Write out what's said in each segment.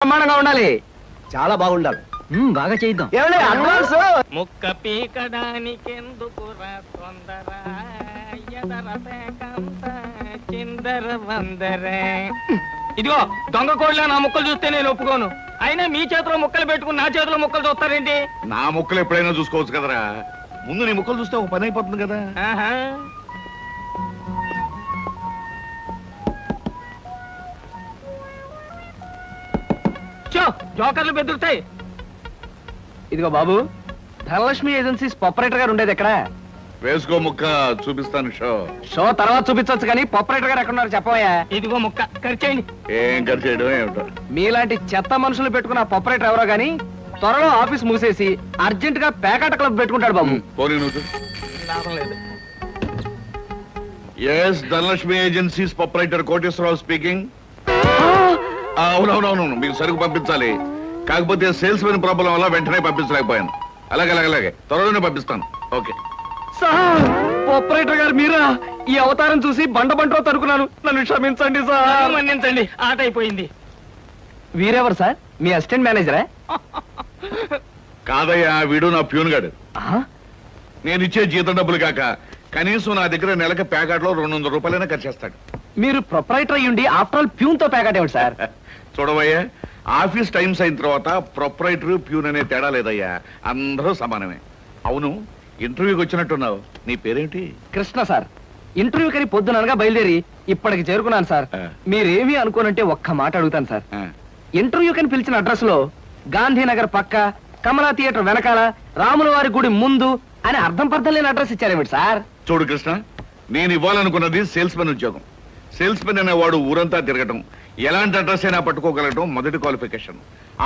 బ్రహ్మాండంగా ఉండాలి, చాలా బాగుండాలి. బాగా చేద్దాం. అడ్వాన్స్ ముక్క పీకడానికెందుకురా తొందర చిందర వందర. ఇదిగో దొంగ కోళ్ళ నా ముక్కలు చూస్తే నేను ఒప్పుకోను. అయినా మీ చేతిలో ముక్కలు పెట్టుకుని నా చేతిలో ముక్కలు చూస్తారేంటి? నా ముక్కలు ఎప్పుడైనా చూసుకోవచ్చు కదరా. ముందు నీ ముక్కలు చూస్తే ఒక పని అయిపోతుంది కదా. ఆహా. జోకర్లు బెదురుతాయి. ఇదిగో బాబు, ధనలక్ష్మి ఏజెన్సీస్ ప్రొపరేటర్ గారు ఉండేది ఎక్కడ? వేసుకో ముక్క చూపిస్తాను. షో తర్వాత చూపించవచ్చు కానీ ప్రొపరేటర్ గారు ఎక్కడున్నారు చెప్పవయ్యా. ఇదిగో ముక్క ఖర్చేయండి. ఏం ఖర్చు చేయడం ఏమిటో. మీలాంటి చెత్త మనుషులు పెట్టుకున్న ప్రొపరేటర్ ఎవరో గానీ త్వరలో ఆఫీస్ మూసేసి అర్జెంట్ గా పేకాట క్లబ్ పెట్టుకుంటాడు బాబు. పోనీ నువ్వు. లాభం లేదు. Yes, Dhanalakshmi agencies proprietor Koteswararao speaking. అవునవునవును, మీకు సరుకు పంపించాలి. కాకపోతే సేల్స్ మెన్ ప్రాబ్లం వల్ల వెంటనే పంపించలేకపోయాను. అలాగే త్వరలోనే పంపిస్తాను. ఓకే సార్, ప్రొపరేటర్ గారు మీరా? ఈ అవతారం చూసి బంటో తరుకున్నాను, నన్ను క్షమించండి సార్. మన్నించండి, ఆట అయిపోయింది. వీరెవరు సార్? మీ అసిస్టెంట్ మేనేజరా? కాదయ్యా, వీడు నా ప్యూన్ గాడు. నేను ఇచ్చే జీతం డబ్బులు కాక కనీసం నా దగ్గర నెలకి ప్యాకెట్లో 200 రూపాయలైనా ఖర్చు చేస్తాడు. మీరు ప్రొపరేటర్ అయ్యుండి ఆఫ్టర్ ఆల్ ప్యూన్ తో ప్యాకెట్ ఏమిటి సార్? చూడవయ్యా, ఆఫీస్ టైమ్స్ అయిన తర్వాత ప్రొపరేటర్ ప్యూన్ అనే తేడా లేదయ్యా, అందరూ సమానమే. అవును, ఇంటర్వ్యూకి వచ్చినట్టున్నావు. నీ పేరేంటి? కృష్ణ సార్. ఇంటర్వ్యూ కని పొద్దుననగా బయలుదేరి ఇప్పటికి చేరుకున్నాను సార్. మీరేమీ అనుకోనంటే ఒక్క మాట అడుగుతాను సార్. ఇంటర్వ్యూ కని పిలిచిన అడ్రస్ లో గాంధీనగర్ పక్క, కమలా థియేటర్ వెనకాల, రాముల వారి గుడి ముందు అని అర్థం పర్థం లేని అడ్రస్ ఇచ్చారేమిటి సార్? చూడు కృష్ణ, నేను ఇవ్వాలనుకున్నది సేల్స్ మెన్ ఉద్యోగం. సేల్స్ మెన్ అనేవాడు ఊరంతా తిరగటం, ఎలాంటి అడ్రస్ అయినా పట్టుకోగలగటం మొదటి క్వాలిఫికేషన్.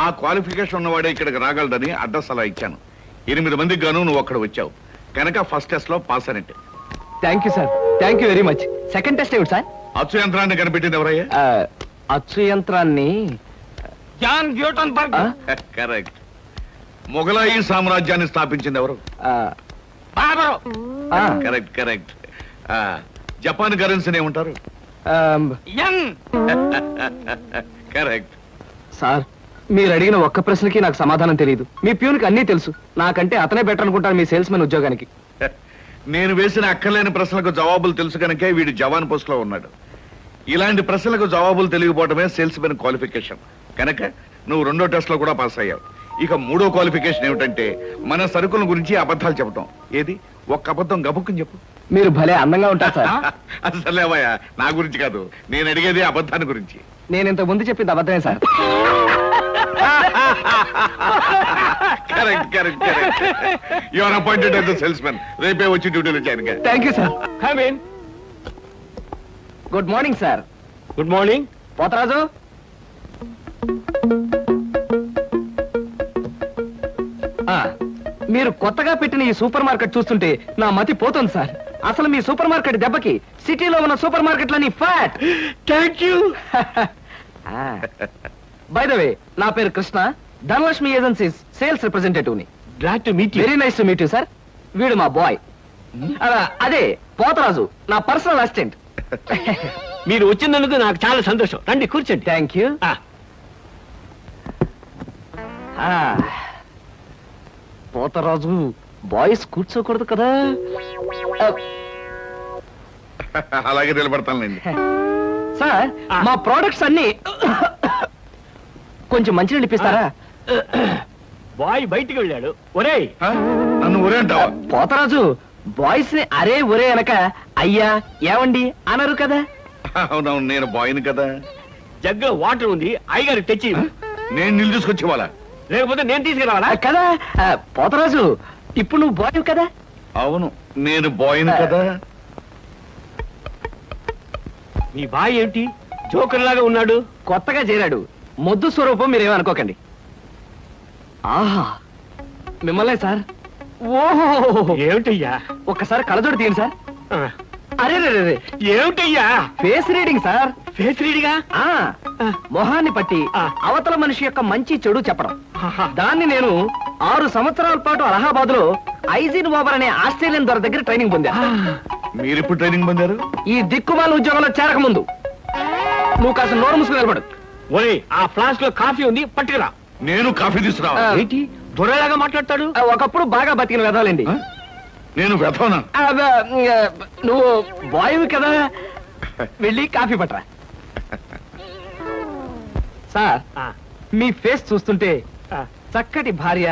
ఆ క్వాలిఫికేషన్ ఉన్నవాడే ఇక్కడికి రాగలడని అడ్రస్ అలా ఇచ్చాను. 8 మందికి గాను నువ్వు అక్కడ వచ్చావు కనుక ఫస్ట్ టెస్ట్ లో పాస్ అనేట్టు. Thank you sir, thank you very much. Second test ఏమిటి సార్? అచ్చు యంత్రాన్ని కనిపెట్టింది ఎవరయ్యా? అచ్చు యంత్రాన్ని జాన్ గ్యూటన్బర్గ్. కరెక్ట్. మొఘలాయి సామ్రాజ్యాన్ని స్థాపించింది ఎవరు? బాబరు. కరెక్ట్. జపాన్ కరెన్సీని ఏమంటారు? యన్. కరెక్ట్. సార్, మీరు అడిగిన ఒక్క ప్రశ్నకి నాకు సమాధానం తెలియదు. మీ ప్యూన్కి అన్నీ తెలుసు. నాకంటే అతనే బెటర్ అనుకుంటాను మీ సేల్స్ మెన్ ఉద్యోగానికి. నేను వేసిన అక్కర్లేని ప్రశ్నలకు జవాబులు తెలుసు కనుకే వీడు జవాన్ పోస్ట్ లో ఉన్నాడు. ఇలాంటి ప్రశ్నలకు జవాబులు తెలియకపోవడమే సేల్స్ మెన్ క్వాలిఫికేషన్. కనుక నువ్వు 2వ టెస్ట్ లో కూడా పాస్ అయ్యావు. ఇక 3వ క్వాలిఫికేషన్ ఏమిటంటే మన సరుకుల గురించి అబద్ధాలు చెప్పడం. ఏది? ఒక్క అబద్ధం గబుక్కుని చెప్పు. మీరు భలే అందంగా ఉంటారు సార్. అసలేవయ్యా, నా గురించి కాదు, నేను అడిగేది అబద్ధాన్ని గురించి. నేను ఇంతకు ముందు చెప్పింది అబద్ధమే sir. Correct. You are appointed as the salesmen. రేపే వచ్చి డ్యూటీలో చేరగా. Thank you sir. Come in. Good morning sir. Good morning. Potharaju, మీరు కొత్తగా పెట్టిన ఈ సూపర్ మార్కెట్ చూస్తుంటే నా మతి పోతుంది సార్. అసలు మీ సూపర్ మార్కెట్ దెబ్బకి సిటీలో ఉన్న సూపర్ మార్కెట్లని ఫ్యాట్. Thank you. By the way, నా పేరు Krishna, Dhanalakshmi agencies sales representative ని. Glad to meet you. Very nice to meet you sir. వీడు మా బాయ్. అదే పోతరాజు, నా పర్సనల్ అసిస్టెంట్. మీరు వచ్చినందుకు నాకు చాలా సంతోషం. రండి కూర్చోండి. Thank you. పోతరాజు, బాయ్స్ కూర్చోకూడదు కదా. అలాగే నిలబడతానులేండి. సార్, మా ప్రోడక్ట్స్ అన్ని కొంచెం మంచినీళ్ళు ఇప్పిస్తారా? బాయ్ బయటికి వెళ్ళాడు. ఒరేయ్, నన్ను ఒరే అంటావా? పోతరాజు, బాయ్స్ ని అరే ఒరే అనక అయ్యా ఏవండి అనరు కదా. అవునవును, నేను బాయ్ని కదా. జగ్గులో వాటర్ ఉంది, అయ్యగారు తెచ్చి. నేను నీళ్ళు తీసుకొచ్చి ఇవ్వాలా? లేకపోతే నేను తీసుకురావాలా? కదా. పోతరాజు, ఇప్పుడు నువ్వు బాయ్ కదా? అవును, నేను బాయ్ని కదా. మీ బాయ్ ఏంటి జోకర్ లాగా ఉన్నాడు? కొత్తగా చేరాడు. మొద్దు స్వరూపం మీరేమనుకోకండి. ఆహా, మిమ్మల్నే సార్. ఓహో, ఏమిటయ్యా? ఒక్కసారి కళ్ళజోడు తీయండి సార్. అరే రే, ఏమిటయ్యా? Face reading sir. ఫేస్ రీడింగా? మొహాన్ని పట్టి అవతల మనిషి యొక్క మంచి చెడు చెప్పడం. దాన్ని నేను 6 సంవత్సరాల పాటు అలహాబాద్ లో ఐజిన్ ఓవర్ అనే ఆస్ట్రేలియన్ దొర దగ్గర ట్రైనింగ్ పొందా. మీరెప్పుడు ట్రైనింగ్ పొందారు? ఈ దిక్కుమాల ఉద్యోగంలో చేరక ముందు. నువ్వు కాస్త నోరు మూసుకుని నిలబడు. ఓయ్ ఆ ఫ్లాస్క్ లో కాఫీ ఉంది పట్టుకురా. నేను కాఫీ తీసుకురా. ఏంటి దొరలాగా మాట్లాడతాడు? ఒకప్పుడు బాగా బతికిన వెదాలండి. నేను వెతవనా? నువ్వు బాయ్వి కదా, వెళ్ళి కాఫీ పట్టరా. సార్, మీ ఫేస్ చూస్తుంటే చక్కటి భార్య,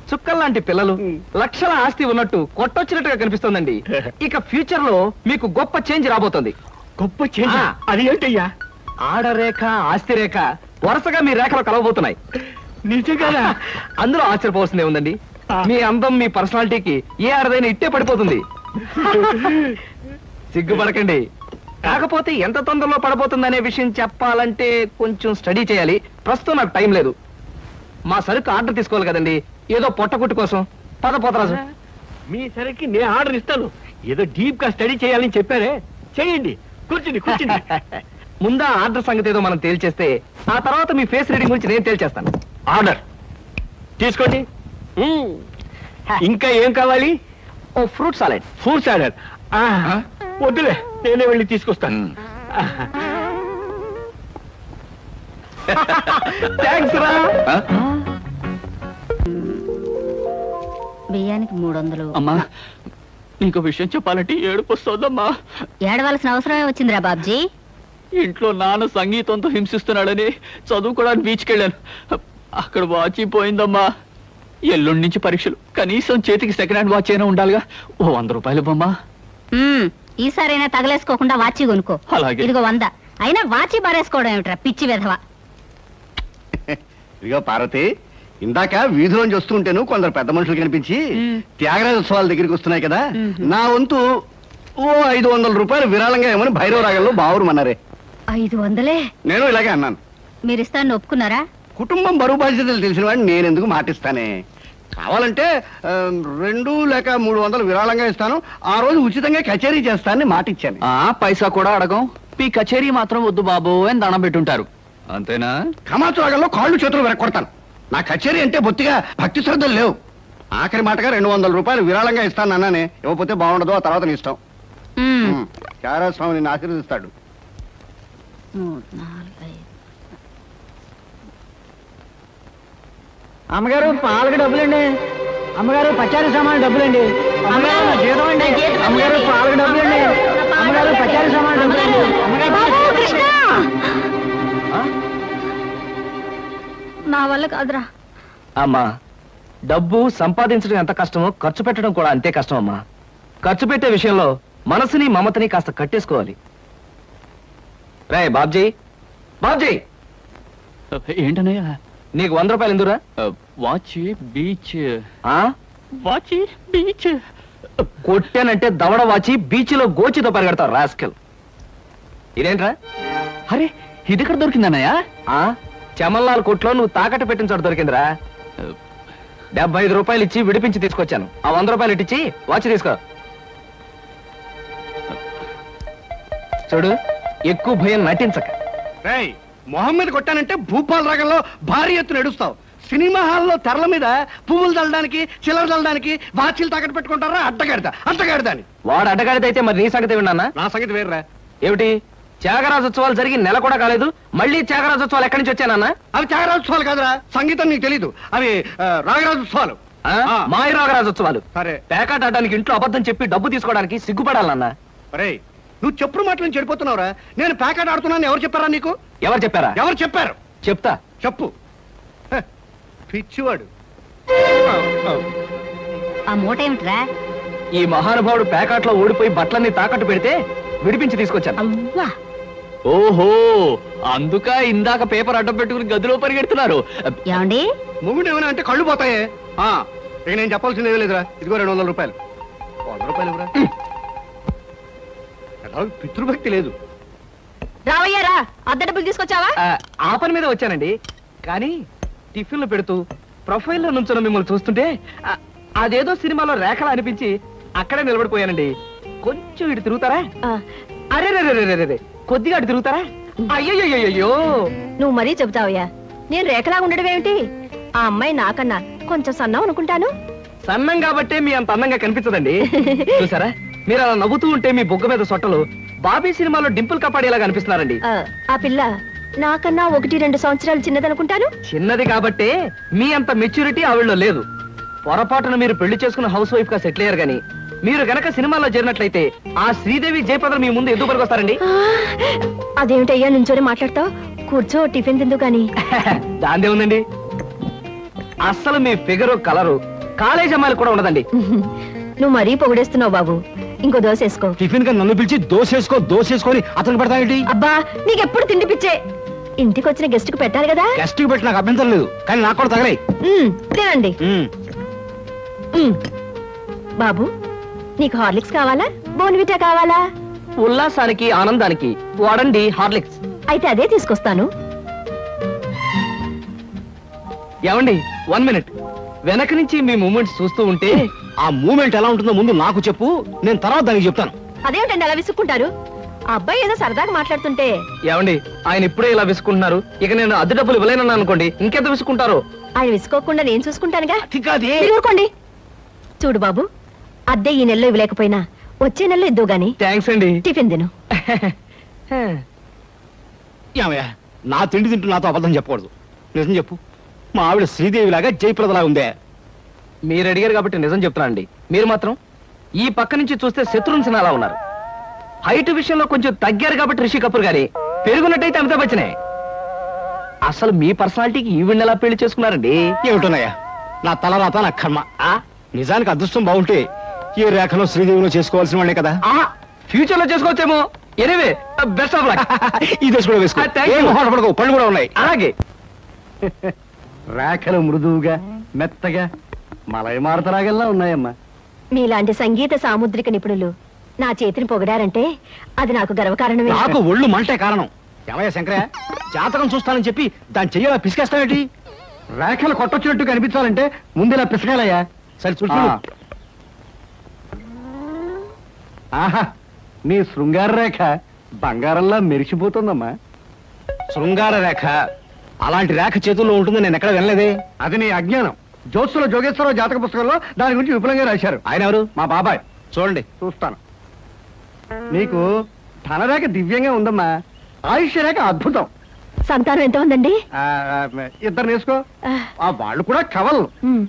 చుక్కల్లాంటి పిల్లలు, లక్షల ఆస్తి ఉన్నట్టు కొట్టొచ్చినట్టుగా కనిపిస్తోందండి. ఇక ఫ్యూచర్ లో మీకు గొప్ప చేంజ్ రాబోతుంది. గొప్ప చేంజ్? అది ఏంటయ్యా? ఆడరేఖ, ఆస్తి రేఖ వరుసగా మీ రేఖలో కలవబోతున్నాయి. నిజంగా? అందులో ఆశ్చర్యపోవాల్సిందే ఉందండి. మీ అందం, మీ పర్సనాలిటీకి ఏ ఆడదైనా ఇట్టే పడిపోతుంది. సిగ్గుపడకండి. కాకపోతే ఎంత తొందరలో పడబోతుందనే విషయం చెప్పాలంటే కొంచెం స్టడీ చేయాలి. ప్రస్తుతం నాకు టైం లేదు. మా సరుకు ఆర్డర్ తీసుకోవాలి కదండి, ఏదో పొట్టకుట్టు కోసం. పద పోతరాజు. మీ సరికి నేను ఆర్డర్ ఇస్తాను. ఏదో డీప్ గా స్టడీ చేయాలని చెప్పారే, చేయండి. కూర్చుండి కూర్చుండి. ముందా ఆర్డర్ సంగతి ఏదో మనం తేల్చేస్తే ఆ తర్వాత మీ ఫేస్ రీడింగ్ గురించి నేను తేల్చేస్తాను. ఆర్డర్ తీసుకోండి. ఇంకా ఏం కావాలి? ఓ ఫ్రూట్ సాలెడ్. ఫ్రూట్ సాలడ్ వద్దులే, నేనే వెళ్ళి తీసుకొస్తాను. థ్యాంక్స్ రా. బియ్యానికి 300. అమ్మా, నీకు విషయం చెప్పాలంటే ఏడుపు వస్తుందమ్మా. ఏడవలసిన అవసరమే వచ్చిందిరా బాబ్జీ. ఇంట్లో నాన్న సంగీతంతో హింసిస్తున్నాడని చదువుకోవడానికి బీచ్కి వెళ్ళాను. అక్కడ వాచ్ పోయిందమ్మా. ఎల్లుండి నుంచి పరీక్షలు, కనీసం చేతికి సెకండ్ హ్యాండ్ వాచ్ అయినా ఉండాలిగా. ఓ 100 రూపాయలు బొమ్మా. ఈసారైనా తగలేసుకోకుండా వాచి కొనుక్కో. అలాగే. ఇదిగో 100. అయినా వాచి బారేసుకోవడం ఏమిట్రా పిచ్చి వెధవ. ఇదిగో పార్వతి, ఇందాక వీధిలోంచి వస్తుంటేను కొందరు పెద్ద మనుషులు కనిపించి త్యాగరాజోత్సవాల దగ్గరికి వస్తున్నాయి కదా, నా వంతు ఓ 500 రూపాయలు విరాళంగా ఏమని భైరవ రాగంలో బావురమన్నారే. 500? నేను ఇలాగే అన్నాను. మీరిస్తాను ఒప్పుకున్నారా? కుటుంబం బరువు బాధ్యతలు తెలిసిన వాడిని నేను ఎందుకు మాటిస్తానే. కావాలంటే 2 లేక 300 విరాళంగా ఇస్తాను. ఆ రోజు ఉచితంగా కచేరీ చేస్తానని మాటిచ్చాను. పైసా కూడా అడగం. మీ కచేరీ మాత్రం వద్దు బాబు అని దండం పెట్టుంటారు, అంతేనా? కమాతు రాగంలో కాళ్ళు చేతులు వెరకొడతాను. నా కచేరీ అంటే బొత్తిగా భక్తి శ్రద్ధలు లేవు. ఆఖరి మాటగా 200 రూపాయలు విరాళంగా ఇస్తాను అన్నానే. ఇవ్వకపోతే బాగుండదు, ఆ తర్వాత నీ ఇష్టం. త్యాగరాజ స్వామి నిన్ను ఆశీర్వదిస్తాడు. 3, 4, 5. అమ్మగారు పాలకు డబ్బులండి. అమ్మగారు పచారీ సామాన్ డబ్బులండి. అమ్మగారు నా జీతం అండి. అమ్మగారు పాలకు డబ్బులండి. అమ్మగారు పచారీ సామాన్ డబ్బులండి. నా వల్ల కాదురా. అమ్మా, డబ్బు సంపాదించడం ఎంత కష్టమో ఖర్చు పెట్టడం కూడా అంతే కష్టం అమ్మా. ఖర్చు పెట్టే విషయంలో మనసుని మమతని కాస్త కట్టేసుకోవాలి. రే బాబ్జీ, బాబ్జీ, ఏంటనయ్యా? నీకు 100 రూపాయలు ఎందురా? Watch beach. వాచ్ బీచ్ కొట్టానంటే దవడ వాచి బీచ్లో గోచితో పరిగెడతావు రాస్కెల్. ఇదేంట్రా? అరే, ఇది ఎక్కడ దొరికిందన్నయ్యా? చమల్లాల్ కొట్లో నువ్వు తాకట్టు పెట్టిన చోట దొరికిందిరా. 75 రూపాయలు ఇచ్చి విడిపించి తీసుకొచ్చాను. ఆ 100 రూపాయలు ఇట్టించి వాచ్ తీసుకో. చూడు, ఎక్కువ భయం నటించక. రేయ్, మొహం మీద కొట్టానంటే భూపాల్ రాగంలో భారీ ఎత్తున ఎడుస్తావు. సినిమా హాల్లో తెరల మీద పువ్వులు చల్లడానికి, చిల్లర చల్లడానికి వాచీలు తాకట్టు పెట్టుకుంటారా? అడ్డగాడిదా అని. వాడు అడ్డగాడిదైతే మరి నీ సంగతి విన్నా? నా సంగతి వేర్రా. ఏమిటి, త్యాగరాజోత్సవాలు జరిగి నెల కూడా కాలేదు, మళ్ళీ త్యాగరాజోత్సవాలు ఎక్కడి నుంచి వచ్చానన్నా? అవి త్యాగరాజోత్సవాలు కాదురా, సంగీతం నీకు తెలీదు. అవి రాగరాజోత్సవాలు. మాయ రాగరాజోత్సవాలు. సరే, పేకాట ఆడడానికి ఇంట్లో అబద్ధం చెప్పి డబ్బు తీసుకోవడానికి సిగ్గుపడాలన్నా? రే, నువ్వు చెప్పుడు మాటలను చెడిపోతున్నావురా. నేను ప్యాకెట్ ఆడుతున్నాను ఎవరు చెప్పారా నీకు? ఎవరు చెప్పారా? ఎవరు చెప్పారు? చెప్తా, చెప్పు. పిచ్చివాడు. ఆ మూట ఏమిట్రా? ఈ మహానుభావుడు ప్యాకాట్లో ఓడిపోయి బట్టలన్నీ తాకట్టు పెడితే విడిపించి తీసుకొచ్చాను. అవ్వా, ఓహో, అందుక ఇందాక పేపర్ అడ్డం పెట్టుకుని గదిలో పరిగెడుతున్నారు. ఏమండి? మొగుడు ఏమైనా అంటే కళ్ళు పోతాయే. ఇక నేను చెప్పాల్సింది ఏమీ లేదురా. ఇదిగో 200 రూపాయలు. 100 రూపాయలు ఇవ్వరా. పితృభక్తి లేదు. రావయ్యారా, అద్దె డబ్బులు తీసుకొచ్చావా? ఆ పని మీద వచ్చానండి. కానీ టిఫిన్లు పెడుతూ ప్రొఫైల్లో నుంచున్న మిమ్మల్ని చూస్తుంటే అదేదో సినిమాలో రేఖలా అనిపించి అక్కడే నిలబడిపోయానండి. కొంచెం ఇటు తిరుగుతారా? అరే రే, కొద్దిగా అటు తిరుగుతారా? అయ్యయ్యో, నువ్వు మరీ చెబుతావయ్యా. నేను రేఖలా ఉండడం ఏమిటి? ఆ అమ్మాయి నాకన్నా కొంచెం సన్నం అనుకుంటాను. సన్నం కాబట్టే మీ అంత అందంగా కనిపించదండి. చూసారా, మీరు అలా నవ్వుతూ ఉంటే మీ బొగ్గ మీద సొట్టలు బాబీ సినిమాలో డింపుల్ కపాడేలాగా అనిపిస్తున్నారండి. ఆ పిల్ల నాకన్నా 1-2 సంవత్సరాలు చిన్నదనుకుంటాను. చిన్నది కాబట్టే మీ అంత మెచ్యూరిటీ ఆవిడలో లేదు. పొరపాటున మీరు పెళ్లి చేసుకున్న హౌస్ వైఫ్ గా సెటిల్ అయ్యారు గానీ మీరు గనక సినిమాలో చేరినట్లయితే ఆ శ్రీదేవి జయప్రద మీ ముందు ఎందుకు వస్తారండి? అదేమిటయ్యా నుంచోనే మాట్లాడతావు? కూర్చో, టిఫిన్ తిందు గాని. దాందే ఉందండి. అస్సలు మీ ఫిగరు కలరు కాలేజ్ అమ్మాయిలు కూడా ఉండదండి. నువ్వు మరీ పొగిడేస్తున్నావు బాబు. ఇంకో దోశ వేసుకో. టిఫిన్ గా నన్ను పిలిచి దోసేసుకొని అతను పెడతావేంటి? అబ్బా, నీకెప్పుడు తిండి పిచ్చే. ఇంటికి వచ్చిన గెస్ట్ కు పెట్టాలి కదా. గెస్ట్ కి పెట్టి నాకు అభ్యంతరం లేదు, కానీ నాకు కూడా తగలే. తినండి. బాబు, నీకు హార్లిక్స్ కావాలా, బోన్విటా కావాలా? ఉల్లాసానికి ఆనందానికి వాడండి హార్లిక్స్. అయితే అదే తీసుకొస్తాను. ఏమండి, 1 మినిట్. వెనక నుంచి మీ మూమెంట్స్ చూస్తూ ఉంటే ఆ మూమెంట్ ఎలా ఉంటుందో ముందు నాకు చెప్పు, నేను తర్వాత దానికి చెప్తాను. అదేమిటండి అలా విసుక్కుంటారు? ఆ అబ్బాయి ఏదో సరదాగా మాట్లాడుతుంటే. ఏమండి, ఆయన ఇప్పుడే ఇలా విసుకుంటున్నారు, ఇక నేను అద్దె డబ్బులు ఇవ్వలేనన్నా అనుకోండి, ఇంకెంత విసుకుంటారు? ఆయన విసుకోకుండా నేను చూసుకుంటానుగా. అది మీరు ఊరుకోండి. చూడు బాబు, అద్దె ఈ నెలలో ఇవ్వలేకపోయినా వచ్చే నెలలో ఇద్దు గాని. థ్యాంక్స్ అండి. టిఫిన్ తిను. ఏమయ్యా, నా తిండి తింటూ నాతో అబద్ధం చెప్పకూడదు. నిజం చెప్పు, మా ఆవిడ శ్రీదేవిలాగా జయప్రదలా ఉందే? మీరు అడిగారు కాబట్టి నిజం చెప్తున్నా అండి. మీరు మాత్రం ఈ పక్క నుంచి చూస్తే శత్రుఘ్న సిన్హా ఉన్నారు. హైట్ విషయంలో కొంచెం తగ్గారు కాబట్టి రిషి కపూర్ గారి, పెరుగున్నట్టయితే అమితాబ్ బచ్చనే. అసలు మీ పర్సనాలిటీకి ఈవిడ్ని ఎలా పెళ్లి చేసుకున్నారండి? ఏమిటోనయ్యా, నా తలరాత నా కర్మ. నిజానికి అదృష్టం బాగుంటే ఏ రేఖలో శ్రీదేవిలో చేసుకోవాల్సిన వాళ్ళే కదా. ఫ్యూచర్ లో చేసుకోవచ్చేమో. Anyway, best of luck. ఈ దశ కూడా వేసుకో. Thank you. ఏం మొహాట పడకు, పళ్ళు కూడా ఉన్నాయి. అలాగే. రేఖలు మృదువుగా మెత్తగా మలయమారుతరాగల్లా ఉన్నాయమ్మా. మీలాంటి సంగీత సాముద్రిక నిపుణులు నా చేతిని పొగిడారంటే అది నాకు గర్వకారణమే. నాకు ఒళ్ళు మంటే కారణం. ఏమయ్యా శంకరయ్య, జాతకం చూస్తానని చెప్పి దాన్ని చెయ్యాలా పిసికేస్తావేంటి? రేఖలు కొట్టొచ్చినట్టు కనిపించాలంటే ముందు ఇలా పిసకాలయ్యా. సరే చూడు. ఆహా, నీ శృంగార రేఖ బంగారంలా మెరిసిపోతుందమ్మా. శృంగార రేఖ అలాంటి రేఖ చేతుల్లో ఉంటుందని నేను ఎక్కడ వినలేదే. అది నీ అజ్ఞానం. జ్యోత్సుల జోగేశ్వరరావు జాతక పుస్తకంలో దాని గురించి విపులంగా రాశారు. ఆయన ఎవరు? మా బాబాయ్. చూడండి. చూస్తాను. నీకు ధనరేఖ దివ్యంగా ఉందమ్మా. ఆయుష్య రేఖ అద్భుతం. సంతానం ఎంత ఉందండి? ఇద్దరు నేసుకో. వాళ్ళు కూడా కవల్. ఉమ్.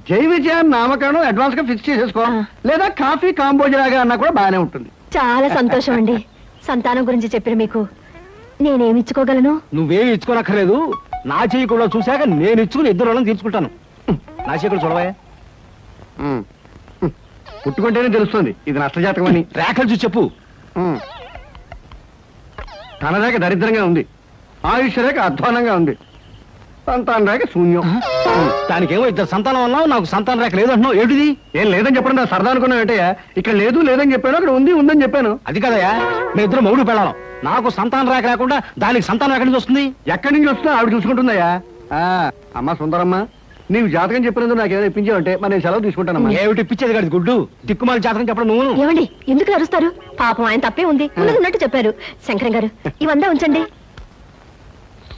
జై విజయాన్ని నామకరణం అడ్వాన్స్ గా ఫిక్స్ చేసేసుకో. లేదా కాఫీ కాంబోజరాగా అన్నా కూడా బాగానే ఉంటుంది. చాలా సంతోషం అండి. సంతానం గురించి చెప్పిన మీకు నేనేమి ఇచ్చుకోగలను? నువ్వేమి ఇచ్చుకోనక్కర్లేదు. నా చెయ్యి కూడా చూశాక నేను ఇచ్చుకుని ఇద్దరు వాళ్ళని తీర్చుకుంటాను. నా చెయ్యి కూడా చూడవా. పుట్టుకుంటేనే తెలుస్తుంది ఇది నష్టజాతకం అని. రేఖలు చూసి చెప్పు. ధనరేఖ దరిద్రంగా ఉంది. ఆయుష్ రేఖ అధ్వానంగా ఉంది. సంతాన రేఖ శూన్యం. దానికేమో ఇద్దరు సంతానం అన్నావు, నాకు సంతాన రేఖ లేదంటున్నావు. ఏమిటిది? ఏం లేదని చెప్పడం నా సరదా అనుకున్నావు ఏంటయ్యా? ఇక్కడ లేదు లేదని చెప్పాను, అక్కడ ఉంది ఉందని చెప్పాను. అది కదయ్యా, మీ ఇద్దరు మౌడు పెళ్ళాం. నాకు సంతాన రేఖ లేకుండా దానికి సంతానం ఎక్కడి నుంచి వస్తుంది? ఎక్కడి నుంచి వస్తుందో ఆవిడ చూసుకుంటుందయ్యా. అమ్మా సుందరమ్మ, నీవు జాతకం చెప్పినందుకు నాకు ఏమైనా ఇప్పించావంటే మరి నేను సెలవు తీసుకుంటానమ్మా. ఏమిటి ఇప్పించేది కాదు గుడ్డు, దిక్కుమాలి జాతకం చెప్పడం నువ్వు. ఏమండి, ఎందుకు అరుస్తారు? పాపం ఆయన తప్పే ఉంది, ఉన్నది ఉన్నట్టు చెప్పారు. శంకరం గారు, ఇవంతా ఉంచండి.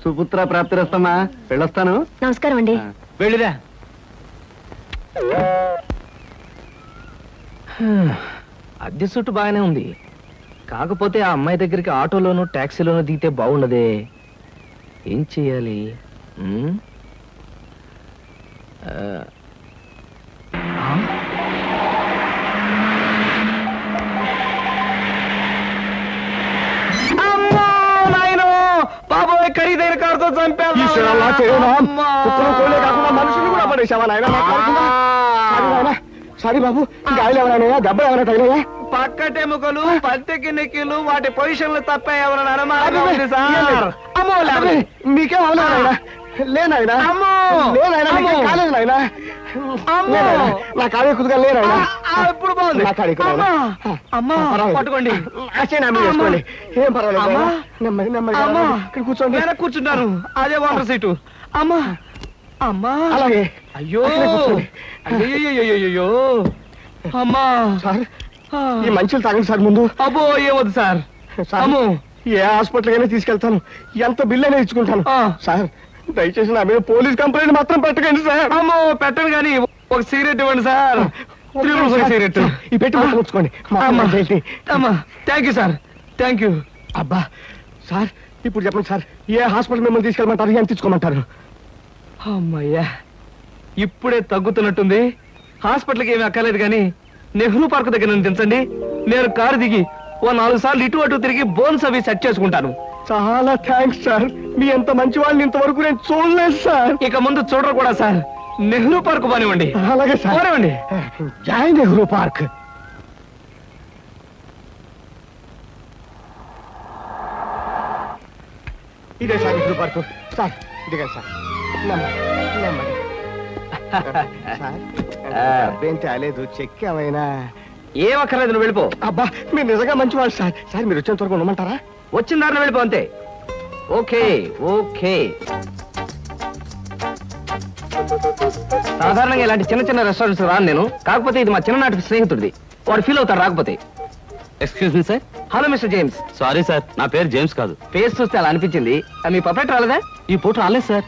సుపుత్ర ప్రాప్తిరస్తమ్మా. వెళ్ళొస్తాను. నమస్కారం అండి. వెళ్ళిరా. అద్దె చుట్టూ బాగానే ఉంది, కాకపోతే ఆ అమ్మాయి దగ్గరికి ఆటోలోనూ టాక్సీలోనూ దిగితే బాగుండదే. ఏం చెయ్యాలి? బాబోయ్, ఖరీదైన కారుతో చంపాను. మనుషులు కూడా పడేసావా నాయన? సారీ బాబు, గాయలు ఎవరైనా దెబ్బ ఎవరైనా తగిలాయా? పక్కటెముకలు, పత్తికి నెక్కిలు, వాటి పొజిషన్లు తప్ప ఎవరైనా అనుమానం ఉంది సార్. మీకేం అవలేదా? లేనాయనా, లేనాయనా, మీకేం కాలేదు నాయనా. నా కాళీ కుదుగా లేనాయనా. ఇప్పుడు బాగుంది. నా కాళీ కుదుగా అమ్మా, పట్టుకోండి. చేసుకోండి, ఏం పర్వాలేదు. నెమ్మది నెమ్మది ఇక్కడ కూర్చోండి. వెనక కూర్చుంటారు, అదే వాటర్ సీటు. అమ్మా అమ్మా. అలాగే. అయ్యో అయ్యో అమ్మా. సార్, ఈ మంచులు తాగండి సార్ ముందు. అబ్బో, ఏమొద్దు సార్. అమ్మో, ఏ హాస్పిటల్ అయినా తీసుకెళ్తాను, ఎంత బిల్ అయినా ఇచ్చుకుంటాను. సార్, దయచేసి నా మీద పోలీస్ కంప్లైంట్ మాత్రం పెట్టకండి సార్. అమ్మో, పెట్టను కానీ ఒక సిగరెట్ ఇవ్వండి సార్. సిగరెట్ ఈ పెట్టి కూర్చోండి. అమ్మా, thank you sir, thank you. అబ్బా సార్, ఇప్పుడు చెప్పండి సార్, ఏ హాస్పిటల్ మిమ్మల్ని తీసుకెళ్ళమంటారు, ఎంత తీసుకోమంటారు? అమ్మయ్యా, ఇప్పుడే తగ్గుతున్నట్టుంది. హాస్పిటల్కి ఏమీ అక్కర్లేదు కానీ నెహ్రూ పార్క్ దగ్గర నన్ను దించండి. నేను కారు దిగి ఓ 4 సార్లు ఇటు అటు తిరిగి బోన్స్ అవి సెట్ చేసుకుంటాను. చాలా థ్యాంక్స్ సార్, మీ ఎంత మంచి వాళ్ళని ఇంతవరకు నేను చూడలేదు సార్. ఇక ముందు చూడరు కూడా సార్. నెహ్రూ పార్క్ పోనివ్వండి. అలాగే సార్, పోనివ్వండి. జై నెహ్రూ పార్క్. ఇదే సార్ నెహ్రూ పార్క్. సార్ ఇదిగా సార్, నెమ్మది సార్. ఏం తేలేదు, చెక్ ఏమైనా? ఏం అక్కర్లేదు, నువ్వు వెళ్ళిపో. అబ్బా, మీరు నిజంగా మంచి వాళ్ళు సార్. సార్ మీరు వచ్చేంత వరకు ఉండమంటారా? వచ్చిన దారిలో వెళ్ళిపో అంతే. Okay okay. సాధారణంగా ఇలాంటి చిన్న చిన్న రెస్టారెంట్స్ రాను నేను. కాకపోతే ఇది మా చిన్ననాటి స్నేహితుడిది, వాడు ఫీల్ అవుతాడు రాకపోతే. Excuse me sir. Hello mister James. Sorry sir, నా పేరు జేమ్స్ కాదు. ఫేస్ చూస్తే అలా అనిపించింది. మీ పర్ఫెక్ట్ రాలేదా? ఈ పూట రాలేదు సార్.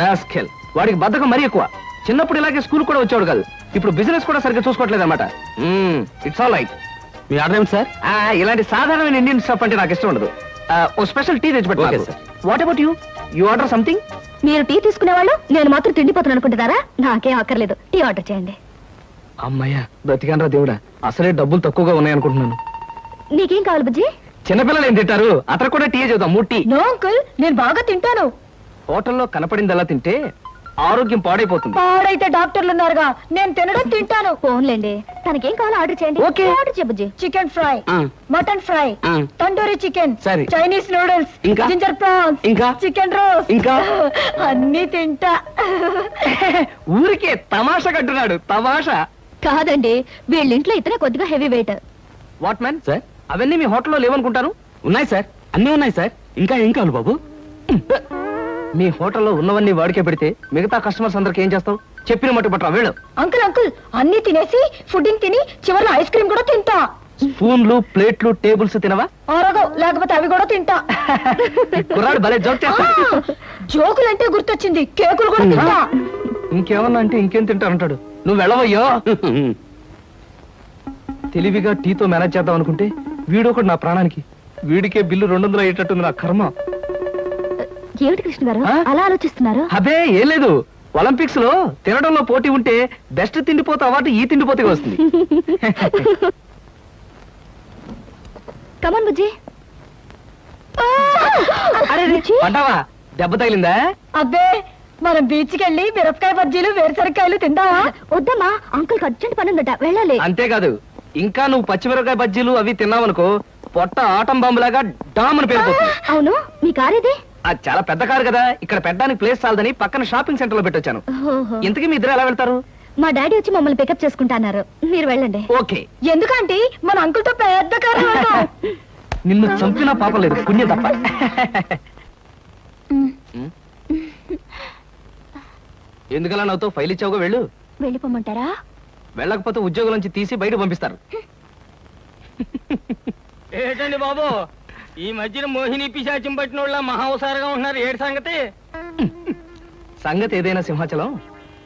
రాస్కెల్, వాడికి బద్ధకం మరీ ఎక్కువ. చిన్నప్పుడు ఇలాగే స్కూల్ కూడా వచ్చాడు కాదు, ఇప్పుడు బిజినెస్ కూడా సరిగ్గా చూసుకోవట్లేదు అనమాట. It's all right. Me order ఏమిటి సార్? ఇలాంటి సాధారణమైన ఇండియన్ స్టఫ్ అంటే నాకు ఇష్టం ఉండదు. ఓ స్పెషల్ టీ తెచ్చి Okay, పెట్టాలి. sir. What about you? You order something? మీరు టీ తీసుకునేవాళ్ళు, నేను మాత్రం తిండిపోతాను అనుకుంటున్నారా? నాకేం అక్కర్లేదు, టీ ఆర్డర్ చేయండి. అమ్మయ్యా, బ్రతికానరా దేవుడా. అసలే డబ్బులు తక్కువగా ఉన్నాయనుకుంటున్నాను. నీకేం కావాలి బుజ్జి? చిన్నపిల్లలు ఏం తింటారు? అతను కూడా టీ చేద్దాం, 3 టీ. నో అంకుల్, నేను బాగా తింటాను. హోటల్లో కనపడిందలా తింటే ఆరోగ్యం పాడైపోతుంది. పాడైతే డాక్టర్లు ఉన్నారుగా, నేను తినడం తింటాను. ఫోన్లేండి, తనకేం కావాలో ఆర్డర్ చేయండి. ఓకే. ఆర్డర్ చేయ బుజ్జి. చికెన్ ఫ్రై, ఆ. మటన్ ఫ్రై, ఆ. తండూరి చికెన్, సరే. చైనీస్ నూడిల్స్, ఇంకా? జింజర్ ప్రాన్స్, ఇంకా? చికెన్ రోస్, ఇంకా? అన్ని తింటా. ఊరికే తమాషా కట్టున్నాడు, తమాషా. కాదండి, వీళ్ళింట్లో ఇతనే కొద్దిగా heavy weight. What man sir అవన్నీ మీ హోటల్లో లేవనుకుంటాను. ఉన్నాయి సార్, అన్నీ ఉన్నాయి సార్. ఇంకా ఏం కావాలి బాబు? మీ హోటల్లో ఉన్నవన్నీ వాడికే పెడితే మిగతా కస్టమర్స్ అందరికి ఏం చేస్తావు? చెప్పిన మట్టు పట్టరా వెళ్ళు. అంకుల్ అంకుల్, అన్ని తినేసి ఫుడ్డింగ్ తిని చివరిలో ఐస్ క్రీమ్ కూడా తింటా. స్పూన్లు, ప్లేట్లు, టేబుల్స్ తినవా? ఆరోగో, లేకపోతే అవి కూడా తింటా. కుర్రాడు భలే జోక్ చేస్తాడు. జోకులంటే గుర్తొచ్చింది, కేకులు కూడా తింటా. ఇంకేమన్నా అంటే ఇంకేం తింటానంటాడు. నువ్వు వెళ్ళవయ్యో. తెలివిగా టీతో మేనేజ్ చేద్దాం అనుకుంటే వీడొకడు నా ప్రాణానికి. వీడికే బిల్లు 200 అయ్యేటట్టుంది నా కర్మ. ఏమిటి కృష్ణ గారు ఆ? అలా ఆలోచిస్తున్నారు? అదే ఏం లేదు, ఒలింపిక్స్ లో తినడంలో పోటీ ఉంటే బెస్ట్ తిండిపోతే అవార్డు ఈ తిండిపోతే వస్తుంది. కమన్ బుజ్జి. అరే పడ్డావా? దెబ్బ తగిలిందా? అబ్బే, మనం బీచ్ కి వెళ్ళి మిరపకాయ బజ్జీలు, వేరుసరికాయలు తిందామా? వద్దమ్మా, అంకుల్ అర్జెంట్ పని ఉందట, వెళ్ళాలి. అంతేకాదు, ఇంకా నువ్వు పచ్చిమిరపకాయ బజ్జీలు అవి తిన్నావనుకో పొట్ట ఆటం బాంబులాగా డామ్ అని పేరుపోతుంది. అవును, మీ కార్ ఇది? అది చాలా పెద్ద కారు కదా, ఇక్కడ పెట్టడానికి ప్లేస్ చాలదని పక్కన షాపింగ్ సెంటర్ లో పెట్టొచ్చాను. ఓహో. ఇంతకీ మీ ఇద్దరు ఎలా వెళ్తారు? మా డాడీ వచ్చి మమ్మల్ని పికప్ చేసుకుంటున్నారు, మీరు వెళ్ళండి. ఓకే. ఎందుకంటే మన అంకుల్ తో పెద్ద కారు. నిన్ను చంపినా పాపం లేదు, పుణ్యం తప్ప. ఎందుకలా నవ్వుతో ఫైల్ ఇచ్చావుగా, వెళ్ళు. వెళ్ళిపోమంటారా? వెళ్ళకపోతే ఉద్యోగం నుంచి తీసి బయట పంపిస్తారు. ఏంటండి బాబు, ఈ మధ్యన మోహిని పిశాచం పట్టిన వాళ్ళ మహావసారగా ఉంటున్నారు, ఏడు సంగతి? సంగతి ఏదైనా సింహాచలం,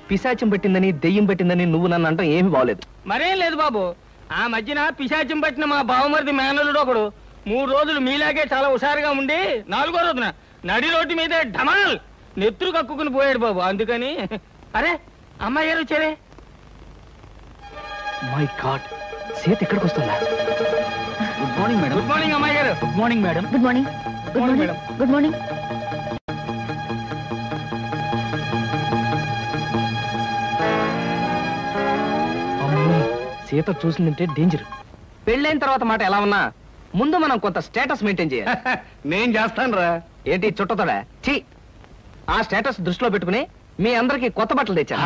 పిశాచం పెట్టిందని దెయ్యం పెట్టిందని నువ్వు నన్ను అంటాం ఏమీ బాగలేదు. మరేం లేదు బాబు, ఆ మధ్యన పిశాచం పట్టిన మా బావమరిది మేనలుడు ఒకడు 3 రోజులు మీలాగే చాలా హుషారుగా ఉండి 4వ రోజున నడి రోడ్డు మీదే ఢమాల్ నెత్తురు కక్కుకుని పోయాడు బాబు. అందుకని అరే అమ్మాయి గారు వచ్చారే. మై గాడ్, సీత ఇక్కడికి వస్తుందా? Good morning madam. Good morning అమ్మాయి గారు. Good morning madam. Good morning. Good morning. Good morning. అమ్మో, సీత చూసిందంటే డేంజర్. పెళ్ళైన తర్వాత మాట ఎలా ఉన్నా ముందు మనం కొంత స్టేటస్ మెయింటైన్ చేయాలి. నేను చేస్తాను రా. ఏంటి చుట్టతోడా? ఛీ, ఆ స్టేటస్ దృష్టిలో పెట్టుకుని మీ అందరికి కొత్త బట్టలు తెచ్చా.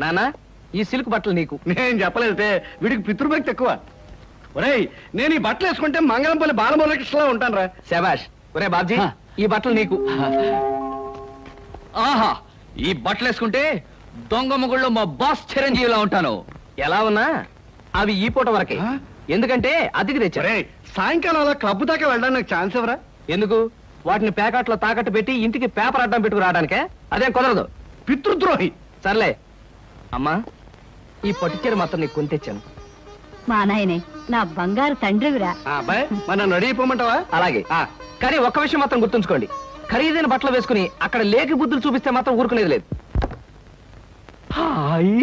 నానా, ఈ సిల్క్ బట్టలు నీకు. నేను చెప్పలేదే, వీడికి పితృభక్తి ఎక్కువ. ఒరేయ్, నేను ఈ బట్టలు వేసుకుంటే మంగళంపల్లి బాలమురకృష్ణలా ఉంటాను రా. శబాష్. ఒరే బాబ్జీ, ఈ బట్టలు నీకు. ఆహా, ఈ బట్టలు వేసుకుంటే దొంగ మొగుళ్ళో మా బాస్ చిరంజీవిలా ఉంటాను. ఎలా ఉన్నా అవి ఈ పూట వరకే, ఎందుకంటే అద్దెకి తెచ్చా. ఒరేయ్, సాయంకాలం అలా క్లబ్ దాకా వెళ్ళడానికి నాకు ఛాన్స్ ఎవరా? ఎందుకు? వాటిని ప్యాకెట్లో తాకట్టు పెట్టి ఇంటికి పేపర్ అడ్డం పెట్టుకు రావడానికే? అదేం కుదరదు. పితృద్రోహి. సర్లే అమ్మా, ఈ పట్టుచీర మాత్రం నీకు కొని తెచ్చాను. మా నాయనే, నా బంగారు తండ్రివిరా. అబ్బాయి, మన నడిపోమంటావా? అలాగే. కానీ ఒక్క విషయం మాత్రం గుర్తుంచుకోండి, ఖరీదైన బట్టలు వేసుకుని అక్కడ లేకి బుద్ధులు చూపిస్తే మాత్రం ఊరుకునేది లేదు. హాయ్,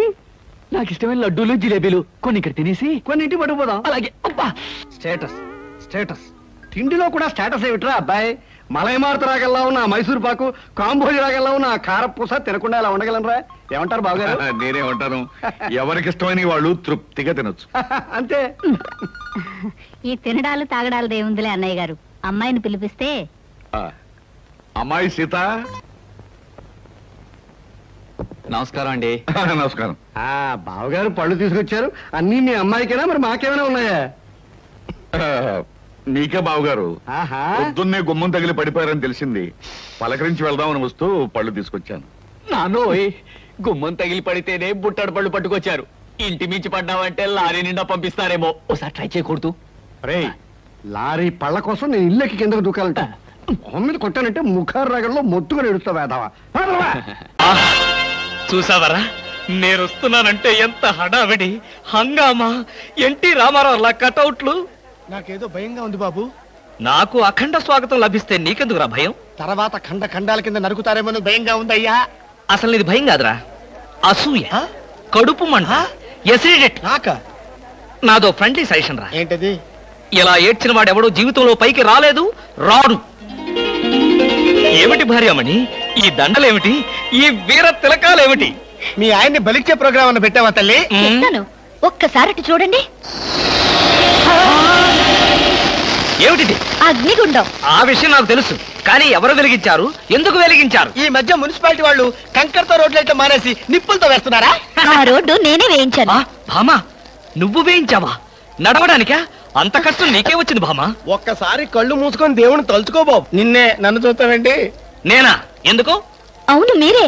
నాకు ఇష్టమైన లడ్డూలు జిలేబీలు కొన్ని ఇక్కడ తినేసి కొన్ని ఇంటి పట్టుకుపోదాం. అలాగే. అబ్బా, స్టేటస్ స్టేటస్. తిండిలో కూడా స్టేటస్ ఏమిట్రా అబ్బాయి? మలైమారుత రాగల్లా ఉన్న మైసూర్ పాకు, కాంబోజి రాగల్లా ఉన్న కారపూస తినకుండా ఇలా ఉండగలనరా? ఏమంటారు బావగారు? నేనే ఉంటాను. ఎవరికి ఇష్టమైన వాళ్ళు తృప్తిగా తినొచ్చు. అంతే. ఈ తినడాలు తాగడాలు దేవుందిలే అన్నయ్య గారు. అమ్మాయిని పిలిపిస్తే ఆ, అమ్మాయి సీత. నమస్కారం అండి. నమస్కారం. బావగారు పళ్ళు తీసుకొచ్చారు. అన్నీ మీ అమ్మాయికేనా, మరి మాకేమైనా ఉన్నాయా? నీకే బావగారు. ఆహా. పొద్దున్నే గుమ్మం తగిలి పడిపోయారని తెలిసింది. పలకరించి వెళ్దామని వస్తూ పళ్ళు తీసుకొచ్చాను. నానోయ్, గుమ్మం తగిలి పడితేనే బుట్టడు పళ్ళు పట్టుకొచ్చారు. ఇంటి మించి పడ్డావంటే లారీ నిండా పంపిస్తారేమో. ఒకసారి ట్రై చేయకూడదు. రే, లారీ పళ్ళ కోసం నేను ఇల్లెక్కి కిందకు దూకాలంట. మొహం మీద కొట్టానంటే ముఖారు రాగంలో మొత్తుగా ఎడుస్తా వేదావా. చూసావరా, నేను వస్తున్నానంటే ఎంత హడావిడి హంగామా. ఎన్టీ రామారావు కటౌట్లు. నాకేదో భయంగా ఉంది బాబు. నాకు అఖండ స్వాగతం లభిస్తే నీకెందుకురా భయం? తర్వాత ఖండ ఖండాల కింద నరుకుతారేమో భయంగా ఉందయ్యా. అసలు ఇది భయం కాదురా, అసూయ, కడుపు మంట, ఎసిడిటీ. నాక నాదో ఫ్రెండ్లీ సజెషన్ రా. ఏంటది? ఇలా ఏడ్చిన వాడెవడో జీవితంలో పైకి రాలేదు, రాడు. ఏమిటి భార్యామణి ఈ దండలేమిటి, ఈ వీర తిలకాలేమిటి? మీ ఆయన్ని బలిచ్చే ప్రోగ్రామ్ అన్న పెట్టావా తల్లి? చెప్తాను, ఒక్కసారి అటు చూడండి. ఏమిటిది? అగ్నిగుండం. ఆ విషయం నాకు తెలుసు, కానీ ఎవరు వెలిగించారు, ఎందుకు వెలిగించారు? ఈ మధ్య మున్సిపాలిటీ వాళ్ళు కంకరతో రోడ్లైతే మానేసి నిప్పులతో వేస్తున్నారా? ఆ రోడ్డు నేనే వేయించాను. భామా, నువ్వు వేయించావా? నడవడానికా? అంత కష్టం నీకే వచ్చింది భామా? ఒక్కసారి కళ్ళు మూసుకొని దేవుని తలుచుకో బాబు. నిన్నే నన్ను చూస్తావేంటి? నేనా? ఎందుకు? అవును మీరే.